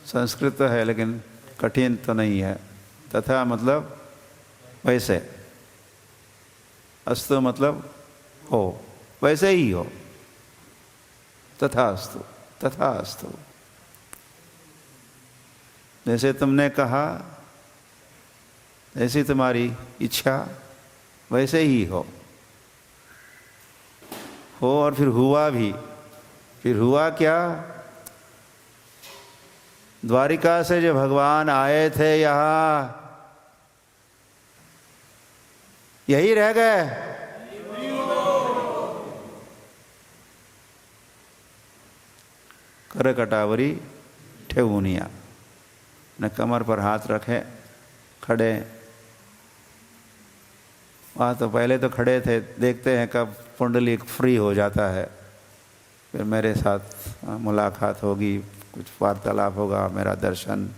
संस्कृत तो है लेकिन कठिन तो नहीं है। तथा मतलब वैसे, अस्तु मतलब हो, वैसे ही हो। तथास्तु, तथास्तु। जैसे तुमने कहा, जैसी तुम्हारी इच्छा, वैसे ही हो। और फिर हुआ भी। फिर हुआ क्या? द्वारिका से जो भगवान आए थे यहाँ, यही रह गए। कर कटावरी ठेऊनिया, न कमर पर हाथ रखे, खड़े। वहाँ तो पहले तो खड़े थे, देखते हैं कब पुंडलिक फ्री हो जाता है, फिर मेरे साथ मुलाकात होगी, कुछ वार्तालाप होगा, मेरा दर्शन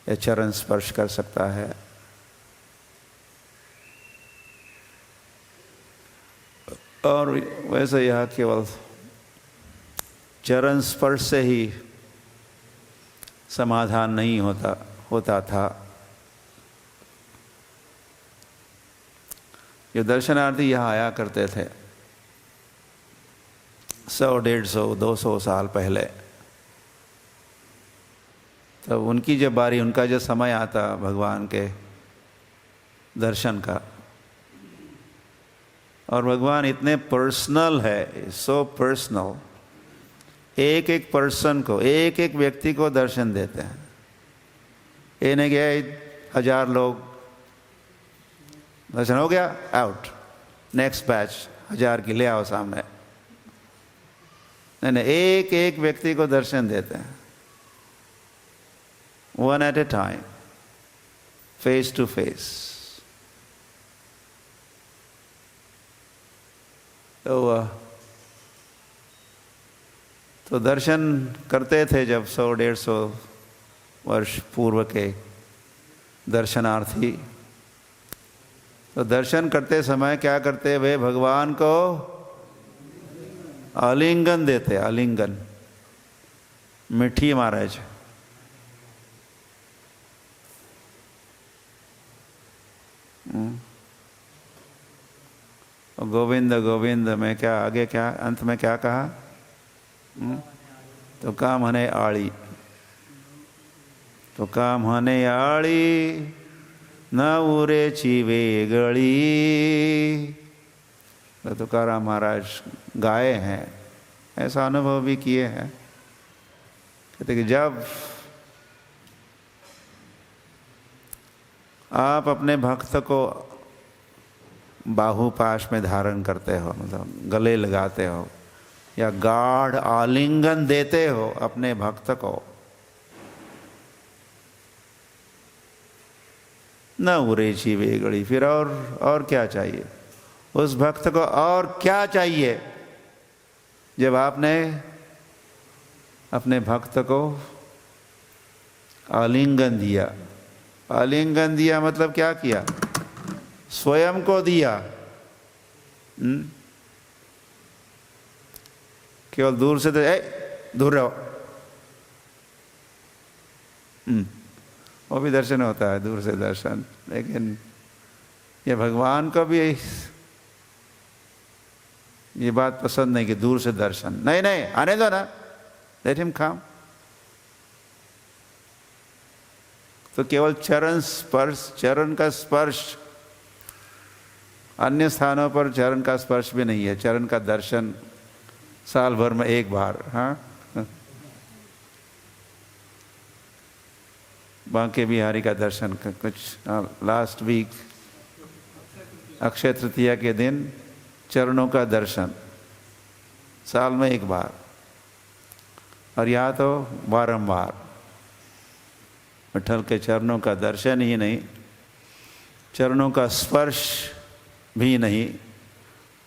या चरण स्पर्श कर सकता है। और वैसे यह केवल चरण स्पर्श से ही समाधान नहीं होता था। जो दर्शनार्थी यहाँ आया करते थे 100, 150, 200 साल पहले, तब उनकी जब बारी, उनका जो समय आता भगवान के दर्शन का, और भगवान इतने पर्सनल है, सो पर्सनल, एक एक पर्सन को, एक एक व्यक्ति को दर्शन देते हैं। ये नहीं गया 1000 लोग, दर्शन हो गया, आउट, नेक्स्ट बैच 1000 की ले आओ सामने। नहीं, एक एक व्यक्ति को दर्शन देते हैं, one at a time. Face to face. तो दर्शन करते थे जब 100-150 वर्ष पूर्व के दर्शनार्थी, तो दर्शन करते समय क्या करते, वे भगवान को आलिंगन देते। आलिंगन मीठी महाराज, गोविंद गोविंद में क्या आगे, क्या अंत में क्या कहा, तो काम हने आड़ी, तो काम हने आड़ी न उरे चीवे गड़ी। तो तुकाराम महाराज गाए हैं, ऐसा अनुभव भी किए हैं। कहते कि जब आप अपने भक्त को बाहुपाश में धारण करते हो, मतलब गले लगाते हो या गाढ़ आलिंगन देते हो अपने भक्त को, न उरे चीवे गड़ी, फिर और क्या चाहिए उस भक्त को, और क्या चाहिए जब आपने अपने भक्त को आलिंगन दिया। आलिंगन दिया मतलब क्या किया, स्वयं को दिया। केवल दूर से तो दूर रहो, वो भी दर्शन होता है, दूर से दर्शन, लेकिन ये भगवान को भी ये बात पसंद नहीं कि दूर से दर्शन, नहीं नहीं आने दो ना, लेट हिम कम। तो केवल चरण स्पर्श, चरण का स्पर्श, अन्य स्थानों पर चरण का स्पर्श भी नहीं है, चरण का दर्शन साल भर में एक बार। हाँ, बांके बिहारी का दर्शन कुछ लास्ट वीक अक्षय तृतीया के दिन चरणों का दर्शन साल में एक बार, और यहाँ तो बारंबार विठ्ठल के चरणों का दर्शन ही नहीं, चरणों का स्पर्श भी नहीं,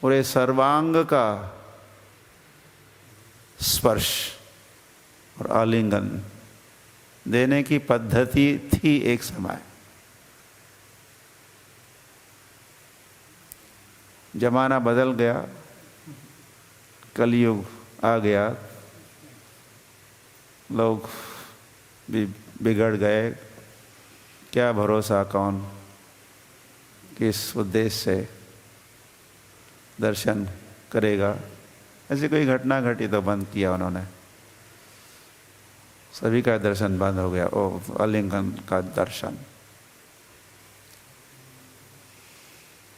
पूरे सर्वांग का स्पर्श और आलिंगन देने की पद्धति थी एक समय। जमाना बदल गया, कलयुग आ गया, लोग भी बिगड़ गए, क्या भरोसा कौन किस उद्देश्य से दर्शन करेगा। ऐसी कोई घटना घटी तो बंद किया उन्होंने, सभी का दर्शन बंद हो गया, ओ आलिंगन का दर्शन।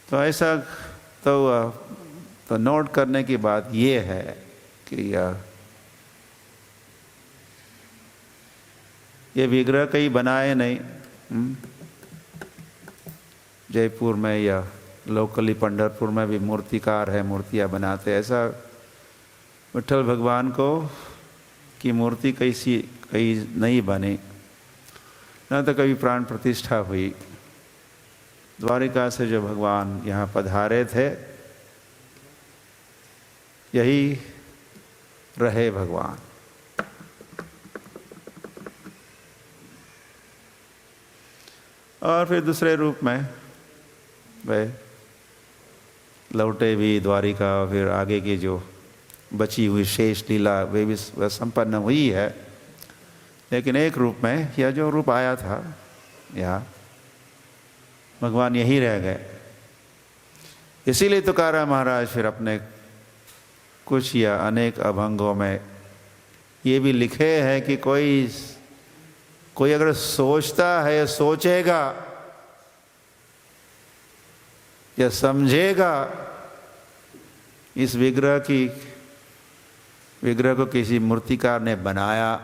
तो ऐसा तो नोट करने की बात ये है कि ये विग्रह कहीं बनाए नहीं, जयपुर में या लोकली पंढरपुर में भी मूर्तिकार है, मूर्तियाँ बनाते, ऐसा विठ्ठल भगवान को की मूर्ति कहीं नहीं बनी, न तो कभी प्राण प्रतिष्ठा हुई। द्वारिका से जो भगवान यहाँ पधारे थे, यही रहे भगवान। और फिर दूसरे रूप में वे लौटे भी द्वारिका, फिर आगे की जो बची हुई शेष लीला वे भी संपन्न हुई है, लेकिन एक रूप में यह जो रूप आया था यहाँ भगवान यही रह गए। इसीलिए तुकाराम महाराज फिर अपने कुछ या अनेक अभंगों में ये भी लिखे हैं कि कोई अगर सोचता है, सोचेगा या समझेगा इस विग्रह को किसी मूर्तिकार ने बनाया,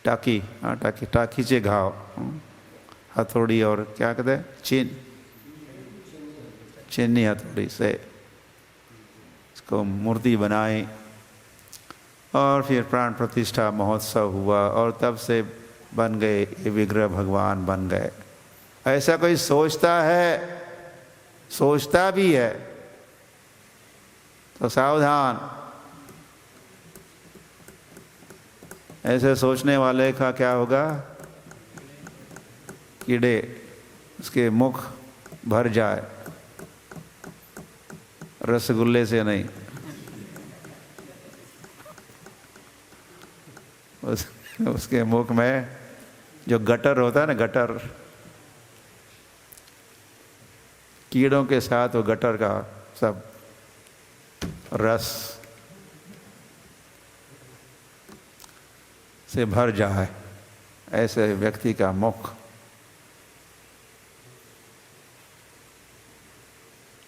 टाकीचे घाव, हथौड़ी और क्या कहते हैं चीनी हथौड़ी से इसको मूर्ति बनाई, और फिर प्राण प्रतिष्ठा महोत्सव हुआ, और तब से बन गए, ये विग्रह भगवान बन गए। ऐसा कोई सोचता है, सोचता भी है तो सावधान। ऐसे सोचने वाले का क्या होगा? कीड़े उसके मुख भर जाए, रसगुल्ले से नहीं, उसके मुख में जो गटर होता है ना, गटर, कीड़ों के साथ वो गटर का सब रस से भर जाए, ऐसे व्यक्ति का मुख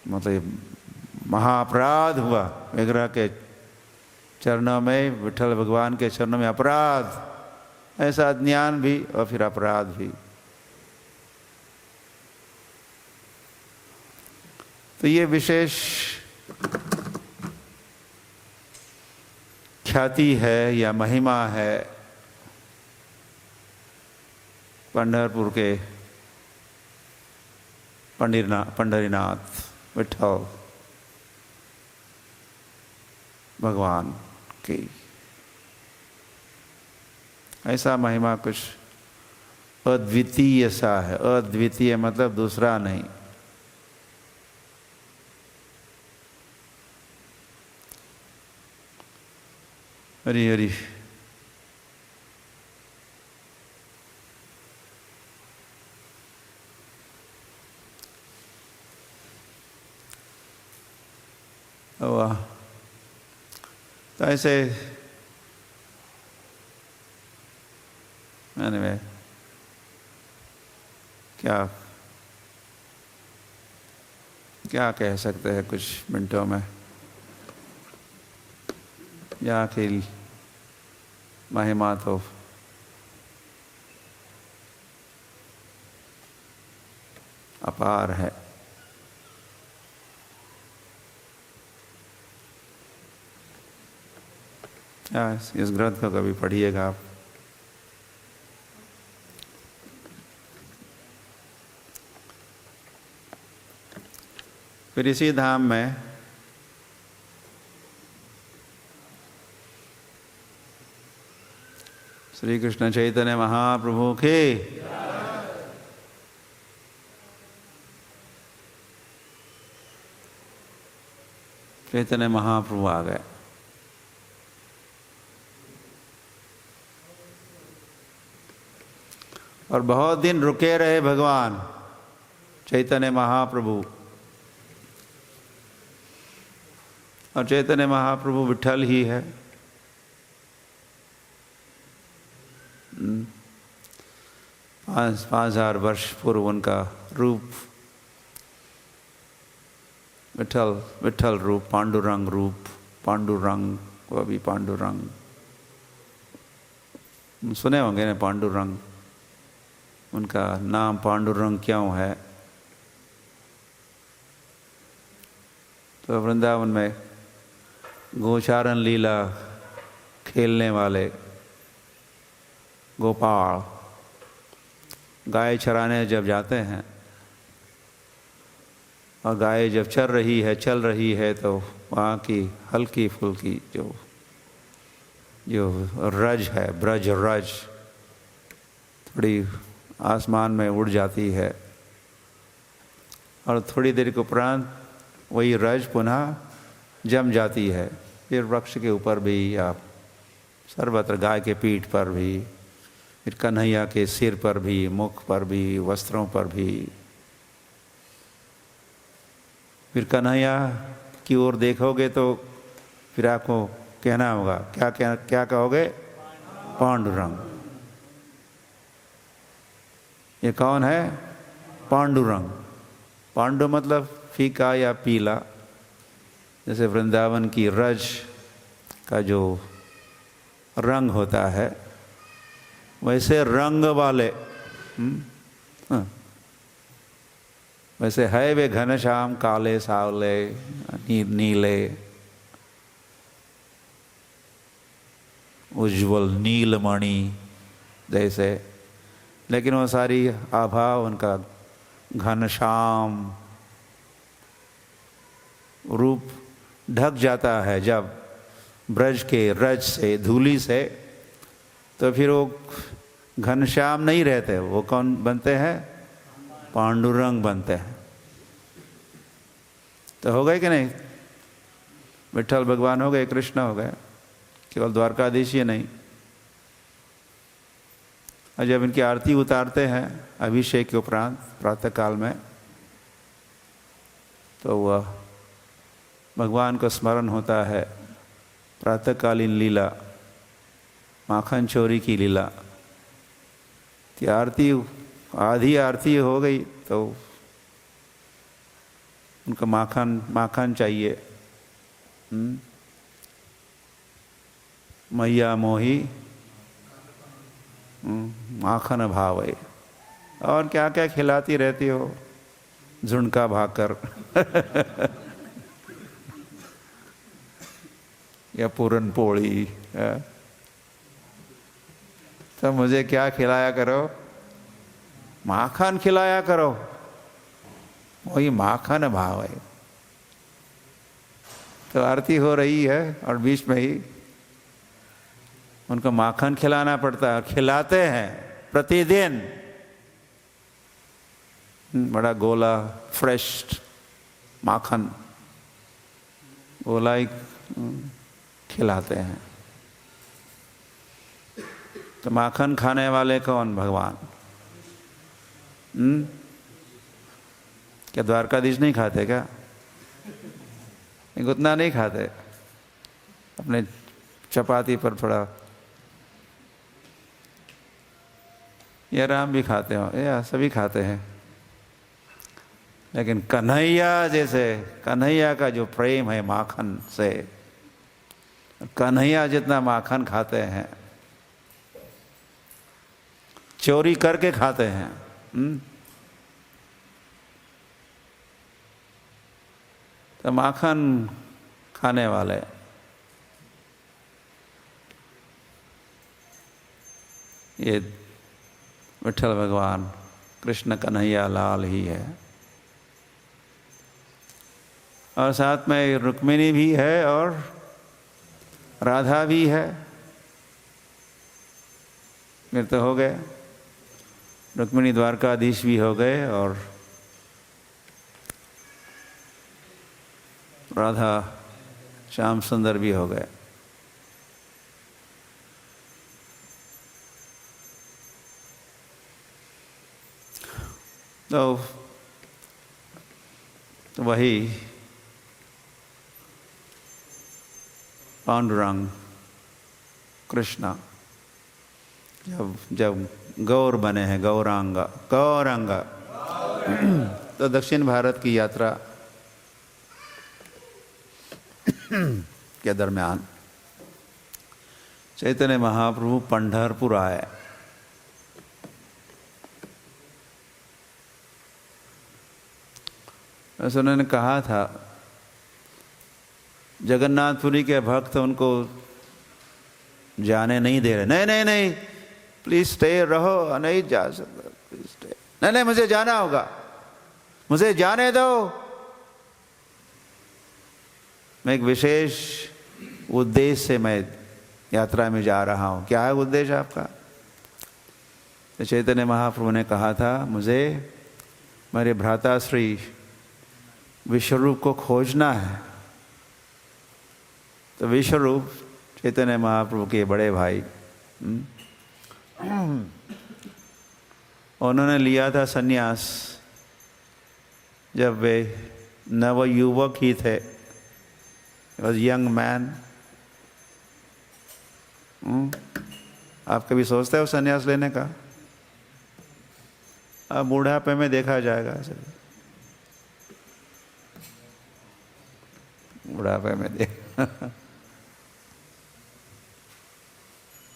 मतलब महाअपराध हुआ। विग्रह के चरणों में, विठल भगवान के चरणों में अपराध, ऐसा ज्ञान भी और फिर अपराध भी। तो ये विशेष ख्याति है या महिमा है पंढरपुर के पंढरीनाथ विठल भगवान की। ऐसा महिमा कुछ अद्वितीय सा है। अद्वितीय मतलब दूसरा नहीं। हरि हरि। वाह। तो ऐसे anyway, क्या कह सकते हैं कुछ मिनटों में। या कि महिमा तो अपार है। इस ग्रंथ को कभी पढ़िएगा आप। फिर इसी धाम में श्री कृष्ण चैतन्य महाप्रभु के चैतन्य महाप्रभु आ गए। और बहुत दिन रुके रहे भगवान चैतन्य महाप्रभु। और चैतन्य महाप्रभु विठल ही है। 5000 वर्ष पूर्व उनका रूप विठल, विठल रूप, पांडुरंग रूप, पांडुरंग, वो भी पांडुरंग सुने होंगे ना, पांडुरंग। उनका नाम पांडुरंग क्यों है? तो वृंदावन में गोचारण लीला खेलने वाले गोपाल गाय चराने जब जाते हैं और गाय जब चल रही है तो वहाँ की हल्की फुल्की जो रज है, ब्रज रज, थोड़ी आसमान में उड़ जाती है। और थोड़ी देर के उपरांत वही रज पुनः जम जाती है। फिर वृक्ष के ऊपर भी, आप सर्वत्र, गाय के पीठ पर भी, फिर कन्हैया के सिर पर भी, मुख पर भी, वस्त्रों पर भी। फिर कन्हैया की ओर देखोगे तो फिर आपको कहना होगा, क्या कहोगे? पांडुरंग। ये कौन है? पांडुरंग। पांडु मतलब फीका या पीला। जैसे वृंदावन की रज का जो रंग होता है, वैसे रंग वाले वैसे है वे घनश्याम, काले सावले, नीले, उज्जवल नीलमणि जैसे लेकिन वो सारी आभा उनका घनश्याम रूप ढक जाता है जब ब्रज के रज से, धूलि से, तो फिर वो घनश्याम नहीं रहते। वो कौन बनते हैं? पांडुरंग बनते हैं। तो हो गए कि नहीं? विठ्ठल भगवान हो गए, कृष्ण हो गए, केवल द्वारकाधीश ही नहीं। और जब इनकी आरती उतारते हैं अभिषेक के उपरांत प्रातः काल में, तो वह भगवान को स्मरण होता है प्रातःकालीन लीला, माखन चोरी की लीला कि आरती, आधी आरती हो गई तो उनको माखन चाहिए। मैया मोही माखन भावे। और क्या क्या खिलाती रहती हो, झुणका भाकर या पूरन पोड़ी, तो मुझे क्या खिलाया करो? माखन खिलाया करो, वही माखन भाव है। तो आरती हो रही है और बीच में ही उनको माखन खिलाना पड़ता है। खिलाते हैं प्रतिदिन, बड़ा गोला फ्रेश माखन गोला ही खिलाते हैं। तो माखन खाने वाले कौन? भगवान। क्या द्वारकाधीश नहीं खाते क्या? उतना नहीं खाते, अपने चपाती पर थोड़ा, या राम भी खाते हो, या सभी खाते हैं। लेकिन कन्हैया जैसे, कन्हैया का जो प्रेम है माखन से, कन्हैया जितना माखन खाते हैं, चोरी करके खाते हैं। तो माखन खाने वाले ये विठ्ठल भगवान कृष्ण कन्हैया लाल ही है। और साथ में रुक्मिणी भी है और राधा भी है। फिर तो हो गए, रुक्मिणी द्वारकाधीश भी हो गए और राधा श्याम सुंदर भी हो गए। तो वही पांडुरंग कृष्ण जब गौर बने हैं, गौरांगा, तो दक्षिण भारत की यात्रा के दरमियान चैतन्य महाप्रभु पंढरपुर आए। वैसे उन्होंने कहा था, जगन्नाथपुरी के भक्त उनको जाने नहीं दे रहे। नहीं नहीं नहीं, प्लीज स्टे, रहो, नहीं जा सकता, प्लीज स्टे। नहीं नहीं, मुझे जाना होगा, मुझे जाने दो, मैं एक विशेष उद्देश्य से मैं यात्रा में जा रहा हूँ। क्या है उद्देश्य आपका? तो चैतन्य महाप्रभु ने कहा था, मुझे मेरे भ्राताश्री विश्वरूप को खोजना है। तो विश्वरूप चैतन्य महाप्रभु के बड़े भाई, उन्होंने लिया था सन्यास जब वे नवयुवक ही थे, वॉज यंग मैन। आप कभी सोचते हो सन्यास लेने का? अब बुढ़ापे में देखा जाएगा, बुढ़ापे में देख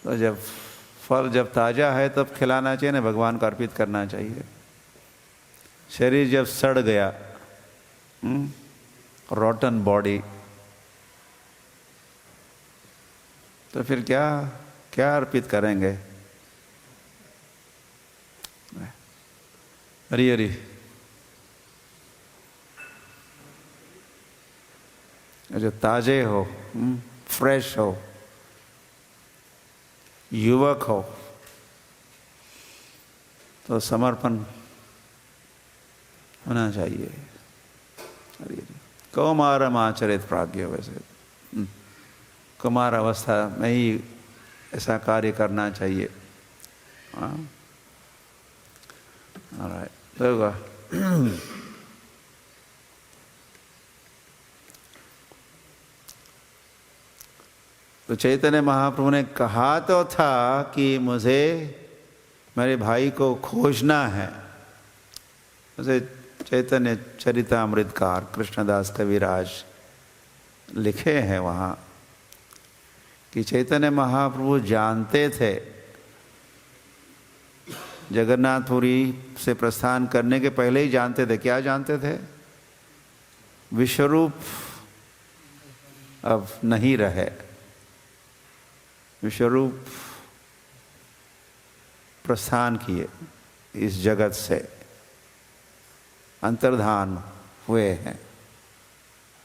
तो जब फल जब ताज़ा है तब खिलाना चाहिए ना, भगवान को अर्पित करना चाहिए। शरीर जब सड़ गया, रॉटन बॉडी, तो फिर क्या क्या अर्पित करेंगे? हरी हरी। जो ताजे हो, फ्रेश हो, युवक हो, तो समर्पण होना चाहिए। हरी हरी। कौमारम आचरित प्राज्ञ, वैसे कुमार अवस्था में ही ऐसा कार्य करना चाहिए। Alright, तो तो चैतन्य महाप्रभु ने कहा तो था कि मुझे मेरे भाई को खोजना है। उसे चैतन्य चरितामृतकार कृष्णदास कविराज लिखे हैं वहाँ कि चैतन्य महाप्रभु जानते थे, जगन्नाथपुरी से प्रस्थान करने के पहले ही जानते थे। क्या जानते थे? विश्वरूप अब नहीं रहे, विश्वरूप प्रस्थान किए इस जगत से, अंतर्धान हुए हैं।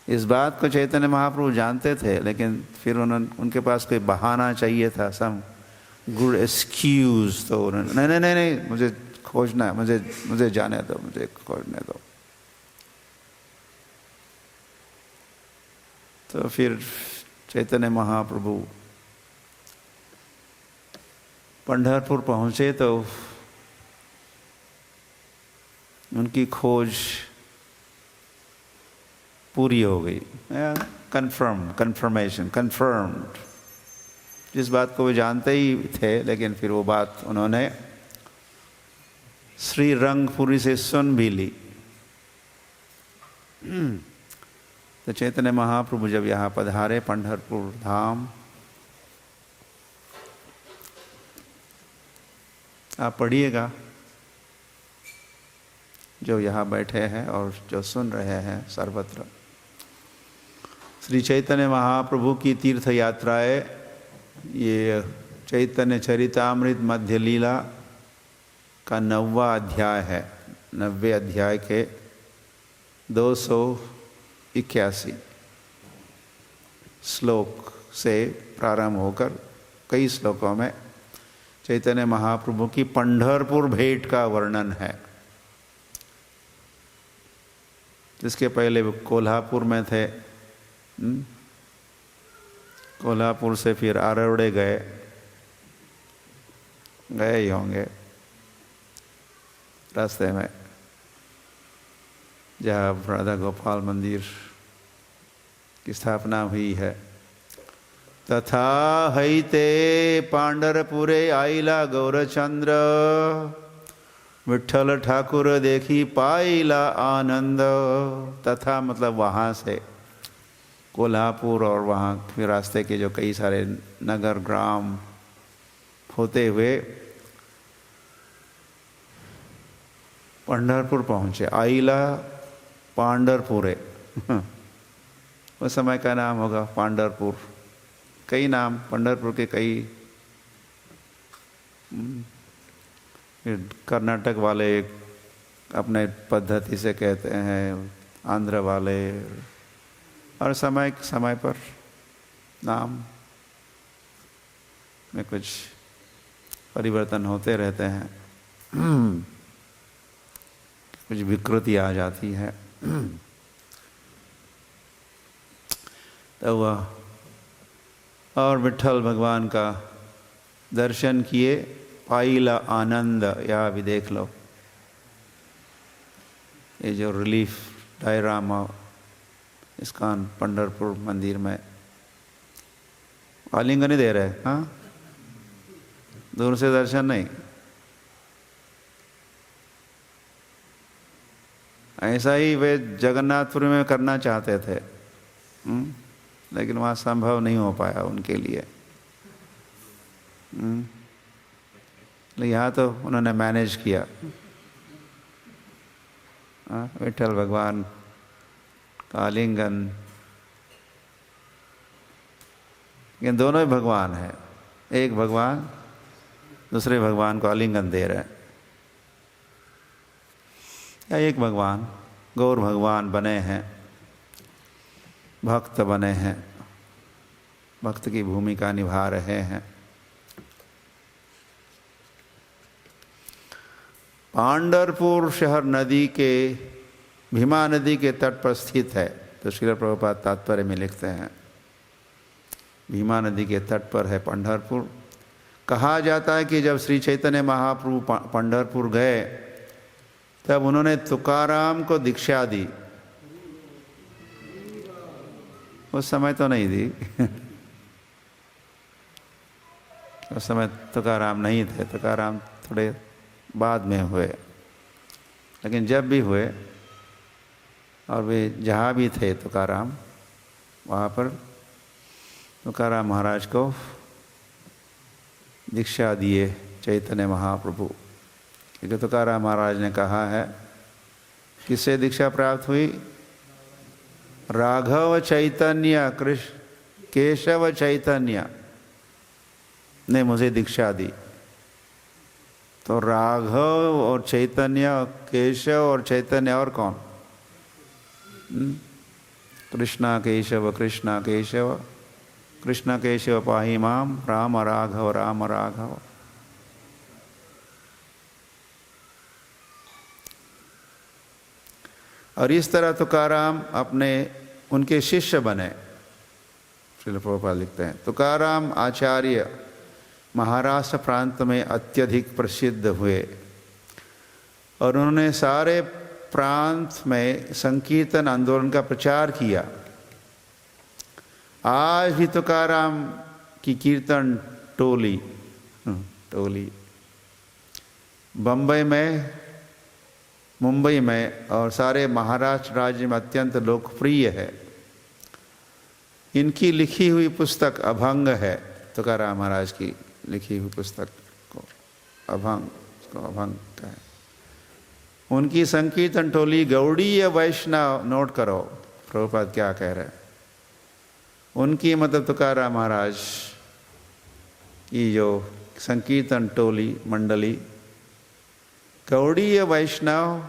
इस बात को चैतन्य महाप्रभु जानते थे, लेकिन फिर उनके पास कोई बहाना चाहिए था, सम गुड एक्सक्यूज। तो उन्होंने नहीं नहीं नहीं, मुझे खोजना है, मुझे जाने दो, मुझे खोजने दो। तो फिर चैतन्य महाप्रभु पंढरपुर पहुँचे तो उनकी खोज पूरी हो गई। कन्फर्म्ड। जिस बात को वो जानते ही थे, लेकिन फिर वो बात उन्होंने श्री रंगपुरी से सुन भी ली। तो चैतन्य महाप्रभु जब यहाँ पधारे पंढरपुर धाम, आप पढ़िएगा, जो यहाँ बैठे हैं और जो सुन रहे हैं सर्वत्र, श्री चैतन्य महाप्रभु की तीर्थ यात्राएं, ये चैतन्य चरितामृत मध्य लीला का 9वां अध्याय है। 90वें अध्याय के 281 श्लोक से प्रारंभ होकर कई श्लोकों में चैतन्य महाप्रभु की पंढरपुर भेंट का वर्णन है। जिसके पहले वो कोल्हापुर में थे, कोल्हापुर से फिर आरवड़े गए ही होंगे रास्ते में, जहाँ राधा गोपाल मंदिर की स्थापना हुई है। तथा हैते पांडरपुरे आइला गौरचंद्र, विठ्ठल ठाकुर देखी पाइला आनंद। तथा मतलब वहाँ से कोल्हापुर और वहाँ फिर रास्ते के जो कई सारे नगर ग्राम होते हुए पंढरपुर पहुँचे। आइला पांडरपुरे उस समय का नाम होगा पांडरपुर। कई नाम पंढरपुर के, कई कर्नाटक वाले अपने पद्धति से कहते हैं, आंध्र वाले, और समय पर नाम में कुछ परिवर्तन होते रहते हैं, कुछ विकृति आ जाती है। तो वह और विठ्ठल भगवान का दर्शन किए, पाइला आनंद। यहाँ भी देख लो, ये जो रिलीफ डायरामा इस्कॉन पंढरपुर मंदिर में आलिंगन ही दे रहे, हाँ, दूर से दर्शन नहीं। ऐसा ही वे जगन्नाथपुरी में करना चाहते थे, लेकिन वहाँ संभव नहीं हो पाया उनके लिए। यहाँ तो उन्होंने मैनेज किया। विठ्ठल भगवान का आलिंगन, ये दोनों ही भगवान है। एक भगवान दूसरे भगवान को आलिंगन दे रहे हैं। या एक भगवान गौर भगवान बने हैं, भक्त बने हैं, भक्त की भूमिका निभा रहे हैं। पांढरपुर शहर नदी के भीमा नदी के तट पर स्थित है। तो श्रील प्रभुपाद तात्पर्य में लिखते हैं भीमा नदी के तट पर है पंढरपुर। कहा जाता है कि जब श्री चैतन्य महाप्रभु पंढरपुर गए तब उन्होंने तुकाराम को दीक्षा दी। उस समय तो नहीं दी उस समय तुकाराम नहीं थे, तुकाराम थोड़े बाद में हुए। लेकिन जब भी हुए और वे जहाँ भी थे तुकाराम, वहाँ पर तुकाराम महाराज को दीक्षा दिए चैतन्य महाप्रभु। क्योंकि तुकाराम महाराज ने कहा है, किससे दीक्षा प्राप्त हुई? राघव चैतन्य कृष्ण केशव चैतन्य ने मुझे दीक्षा दी। तो राघव और चैतन्य, केशव और चैतन्य और कौन? कृष्णा केशव कृष्णा केशव कृष्ण केशव पाहि माम, राम राघव राम राघव। और इस तरह तुकाराम अपने उनके शिष्य बने। श्रील प्रभुपाद लिखते हैं तुकाराम आचार्य महाराष्ट्र प्रांत में अत्यधिक प्रसिद्ध हुए और उन्होंने सारे प्रांत में संकीर्तन आंदोलन का प्रचार किया। आज भी तुकाराम की कीर्तन टोली बम्बई में, मुंबई में और सारे महाराष्ट्र राज्य में अत्यंत लोकप्रिय है। इनकी लिखी हुई पुस्तक अभंग है, तुकाराम महाराज की लिखी हुई पुस्तक को अभंग का है। उनकी संकीर्तन टोली गौड़ीय वैष्णव, नोट करो प्रभुपाद क्या कह रहे हैं। उनकी मतलब तुकाराम महाराज की जो संकीर्तन टोली मंडली गौड़ीय वैष्णव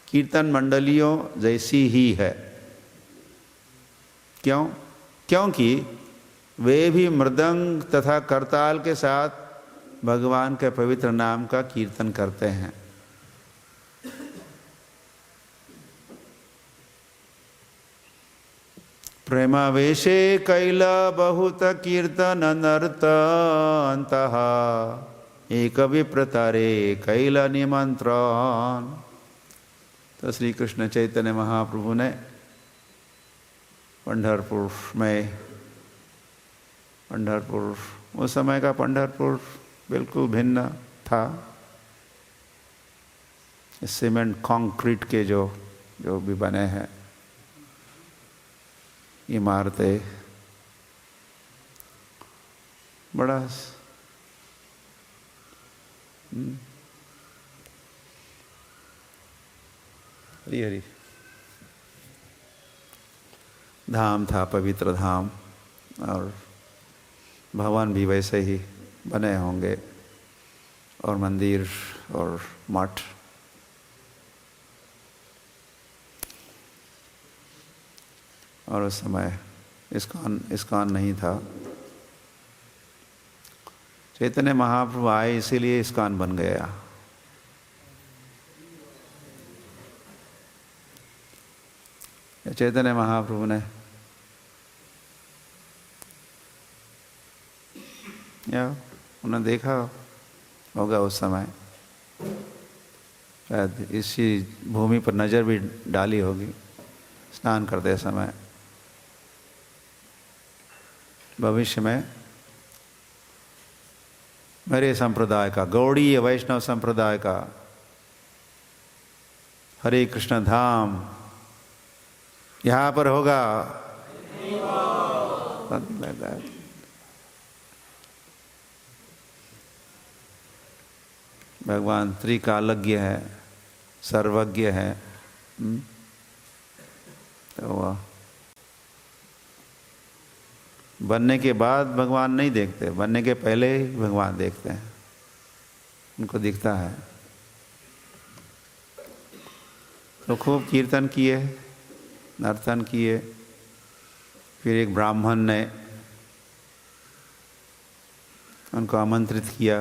कीर्तन मंडलियों जैसी ही है। क्यों? क्योंकि वे भी मृदंग तथा करताल के साथ भगवान के पवित्र नाम का कीर्तन करते हैं। प्रेमावेशे कैल बहुत कीर्तन नर्तन्तः एक विप्रतारे कैल निमंत्रण। तो श्री कृष्ण चैतन्य महाप्रभु ने पंढरपुर में, पंढरपुर उस समय का पंढरपुर बिल्कुल भिन्न था। सीमेंट कंक्रीट के जो भी बने हैं इमारतें, बड़ा हरी हरी धाम था, पवित्र धाम। और भवन भी वैसे ही बने होंगे और मंदिर और मठ। और उस समय इस्कॉन नहीं था। चैतन्य महाप्रभु आए इसीलिए इस्कॉन बन गया। चैतन्य महाप्रभु ने या उन्होंने देखा होगा उस समय, शायद इसी भूमि पर नज़र भी डाली होगी स्नान करते समय। भविष्य में मेरे संप्रदाय का, गौड़ीय वैष्णव संप्रदाय का हरे कृष्ण धाम यहाँ पर होगा। भगवान त्रिकालज्ञ है, सर्वज्ञ है। तो वह बनने के बाद भगवान नहीं देखते, बनने के पहले ही भगवान देखते हैं, उनको दिखता है। तो खूब कीर्तन किए, नर्तन किए। फिर एक ब्राह्मण ने उनको आमंत्रित किया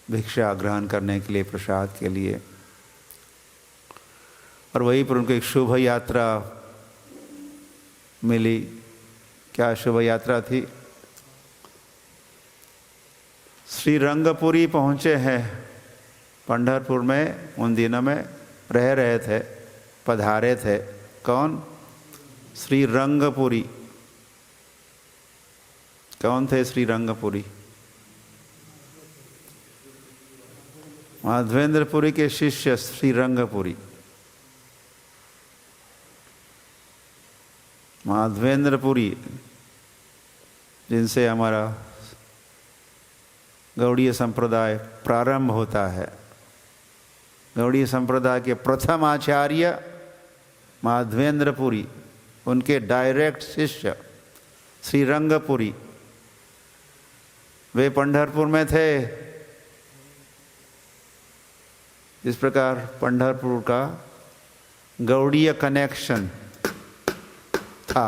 भिक्षा ग्रहण करने के लिए, प्रसाद के लिए। और वहीं पर उनको एक शुभ यात्रा मिली। क्या शुभ यात्रा थी? श्री रंगपुरी पहुँचे हैं। पंढरपुर में उन दिनों में रह रहे थे, पधारे थे। कौन? श्री रंगपुरी। कौन थे श्री रंगपुरी? माधवेंद्रपुरी के शिष्य श्री रंगपुरी। माधवेंद्रपुरी जिनसे हमारा गौड़ीय संप्रदाय प्रारंभ होता है। गौड़ीय संप्रदाय के प्रथम आचार्य माधवेंद्रपुरी, उनके डायरेक्ट शिष्य श्री रंगपुरी, वे पंढरपुर में थे। इस प्रकार पंढरपुर का गौड़ीय कनेक्शन था।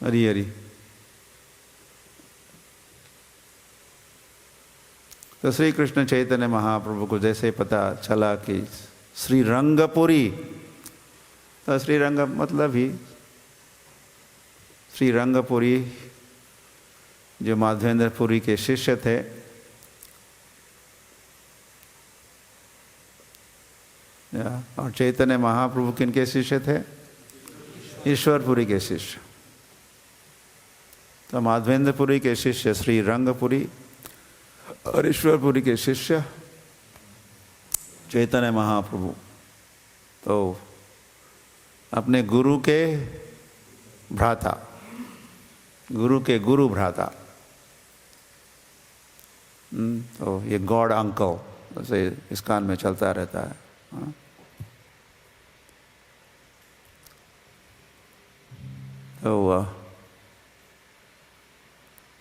हरि हरि। तो श्री कृष्ण चैतन्य महाप्रभु को जैसे पता चला कि श्री रंगपुरी, तो श्री रंग मतलब ही श्री रंगपुरी जो माधवेंद्रपुरी के शिष्य थे, और चैतन्य महाप्रभु किनके शिष्य थे? ईश्वरपुरी के शिष्य। तो माधवेंद्रपुरी के शिष्य श्री रंगपुरी और ईश्वरपुरी के शिष्य चैतन्य महाप्रभु। तो अपने गुरु के भ्राता, गुरु के गुरु भ्राता, तो ये गॉड अंकल जैसे इस कान में चलता रहता है।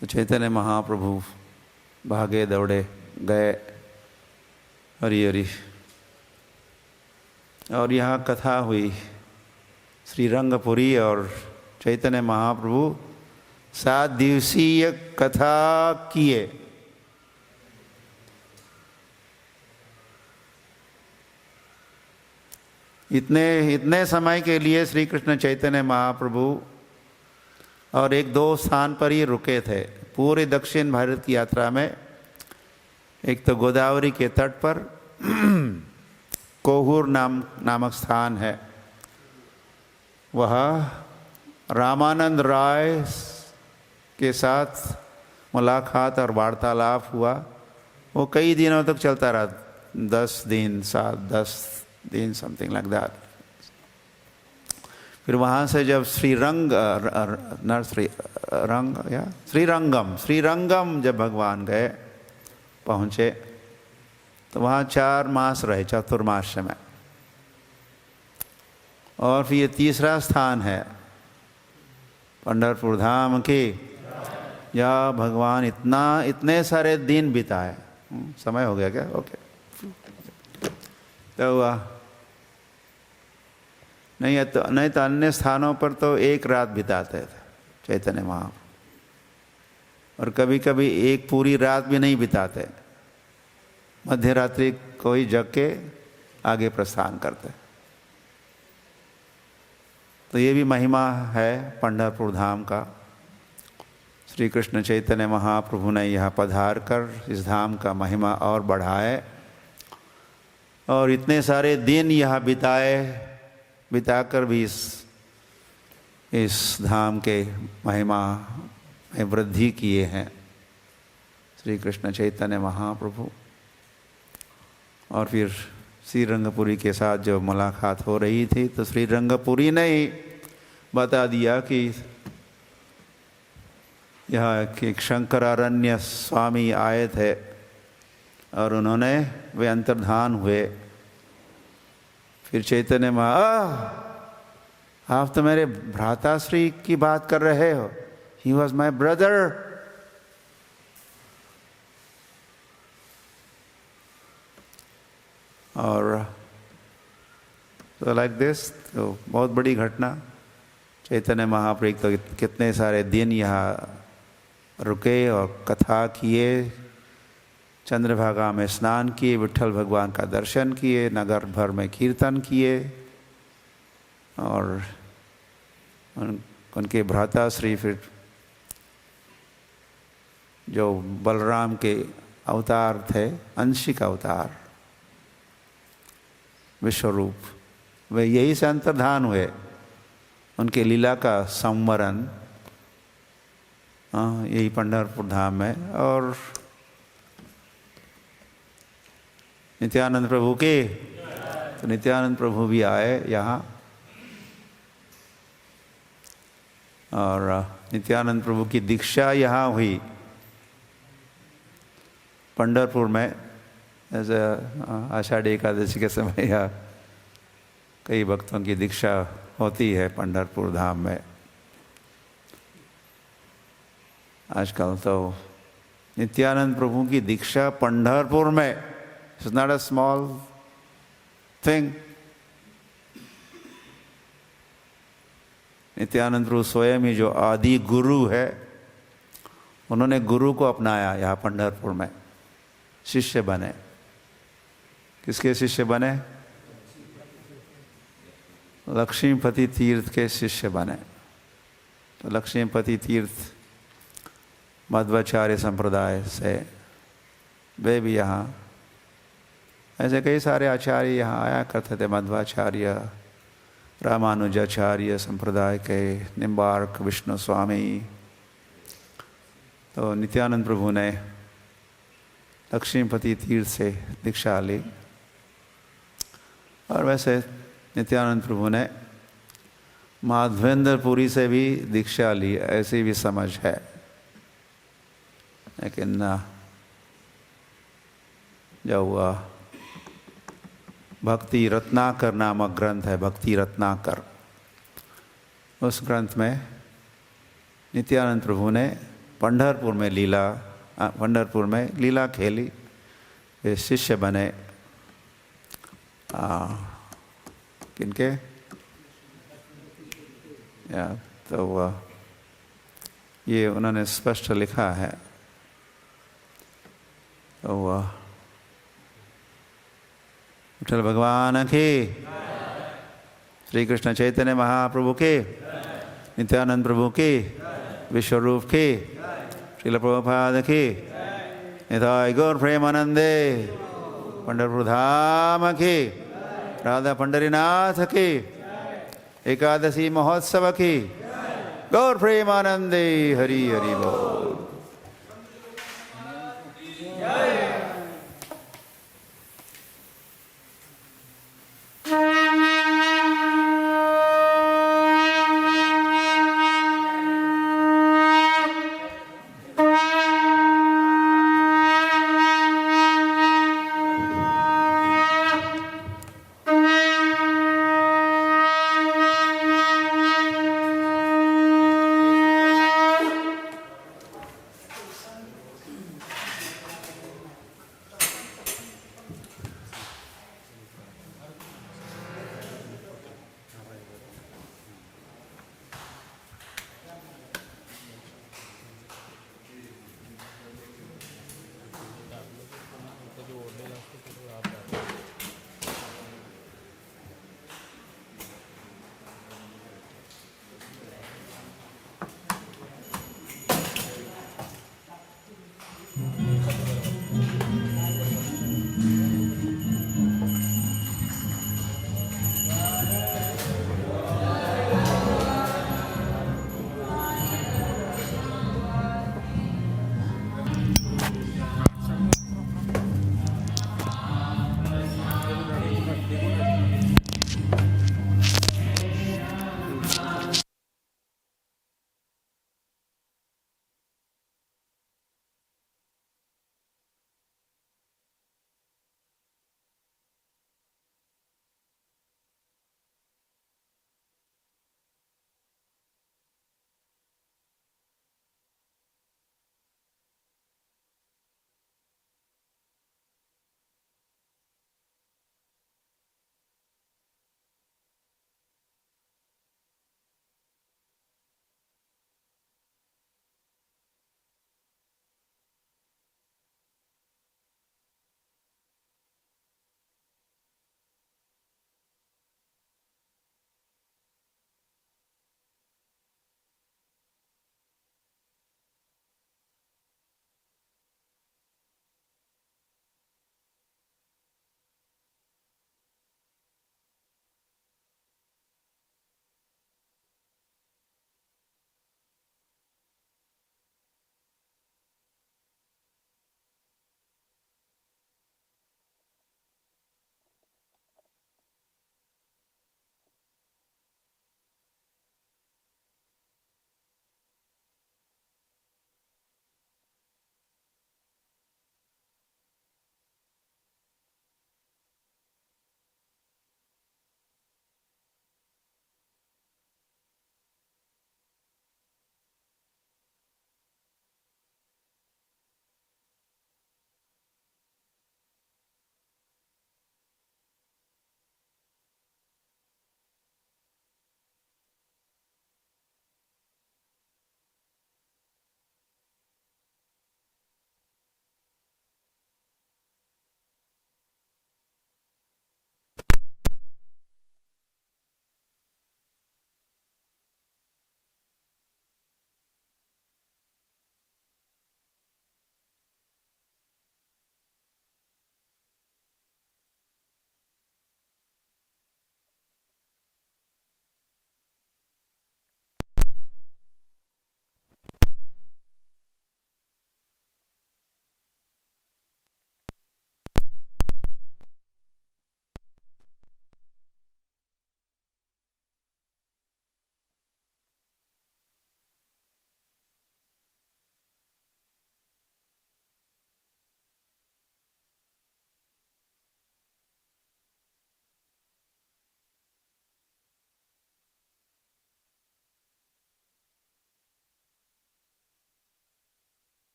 तो चैतन्य महाप्रभु भागे दौड़े गए। हरि हरि। और यहाँ कथा हुई श्री रंगपुरी और चैतन्य महाप्रभु 7 दिवसीय कथा किए। इतने समय के लिए श्री कृष्ण चैतन्य महाप्रभु और 1-2 स्थान पर ही रुके थे पूरे दक्षिण भारत की यात्रा में। एक तो गोदावरी के तट पर कोहूर नामक स्थान है, वह रामानंद राय के साथ मुलाकात और वार्तालाप हुआ। वो कई दिनों तक चलता रहा, 10 दिन 10 दिन समथिंग लाइक दैट। फिर वहाँ से जब श्रीरंगम जब भगवान गए पहुँचे, तो वहाँ 4 मास रहे, चतुर्मास में। और फिर ये तीसरा स्थान है पंढरपुर धाम की, या भगवान इतने सारे दिन बिताए। समय हो गया क्या? ओके। तो हुआ नहीं तो अन्य स्थानों पर तो 1 रात बिताते थे चैतन्य महाप्रभु, और कभी कभी 1 पूरी रात भी नहीं बिताते, मध्य रात्रि कोई जग के आगे प्रस्थान करते। तो ये भी महिमा है पंढरपुर धाम का। श्री कृष्ण चैतन्य महाप्रभु ने यहाँ पधार कर इस धाम का महिमा और बढ़ाए, और इतने सारे दिन यहाँ बिताकर भी इस धाम के महिमा में वृद्धि किए हैं श्री कृष्ण चैतन्य महाप्रभु। और फिर श्री रंगपुरी के साथ जो मुलाकात हो रही थी, तो श्री रंगपुरी ने ही बता दिया कि यहाँ एक शंकरारण्य स्वामी आए थे और वे अंतर्धान हुए। फिर चैतन्य आप तो मेरे भ्राताश्री की बात कर रहे हो। ही वॉज माई ब्रदर, तो लाइक दिस, तो बहुत बड़ी घटना। चैतन्य महाप्रभु तो कितने सारे दिन यहाँ रुके और कथा किए, चंद्रभागा में स्नान किए, विट्ठल भगवान का दर्शन किए, नगर भर में कीर्तन किए, और उनके भ्राताश्री फिर जो बलराम के अवतार थे, अंशिक अवतार विश्वरूप, वे यही से अंतर्धान हुए। उनके लीला का संवरण यही पंढरपुर धाम में। और नित्यानंद प्रभु के, तो नित्यानंद प्रभु भी आए यहाँ, और नित्यानंद प्रभु की दीक्षा यहाँ हुई पंढरपुर में। ऐसे आषाढ़ी एकादशी के समय यहाँ कई भक्तों की दीक्षा होती है पंढरपुर धाम में आजकल। तो नित्यानंद प्रभु की दीक्षा पंढरपुर में, it's not a small thing. Nityananda Prabhu स्वयं ही जो आदि गुरु है, उन्होंने गुरु को अपनाया यहाँ पंढरपुर में, शिष्य बने। किसके शिष्य बने? लक्ष्मीपति तीर्थ के शिष्य बने। तो लक्ष्मीपति तीर्थ मध्वाचार्य संप्रदाय से, वे भी यहाँ, ऐसे कई सारे आचार्य यहाँ आया करते थे। मध्वाचार्य, रामानुजाचार्य संप्रदाय के, निम्बार्क विष्णु स्वामी। तो नित्यानंद प्रभु ने लक्ष्मीपति तीर्थ से दीक्षा ली। और वैसे नित्यानंद प्रभु ने माधवेंद्रपुरी से भी दीक्षा ली, ऐसी भी समझ है। लेकिन जो हुआ भक्ति रत्नाकर नामक ग्रंथ है, भक्ति रत्नाकर, उस ग्रंथ में नित्यानंद प्रभु ने पंढरपुर में लीला खेली, वे शिष्य बने। किनके? तो ये उन्होंने स्पष्ट लिखा है। तो विठ्ठल भगवान के, श्री कृष्ण चैतन्य महाप्रभु के, नित्यानंद प्रभु के, विश्वरूप के, श्रील प्रभुपाद के, निताय गौर प्रेमानंदे, पंढरपुर धाम के, राधा पंडरीनाथ के, एकादशी महोत्सव की, गौर प्रेमानंदे, हरि हरि बोल।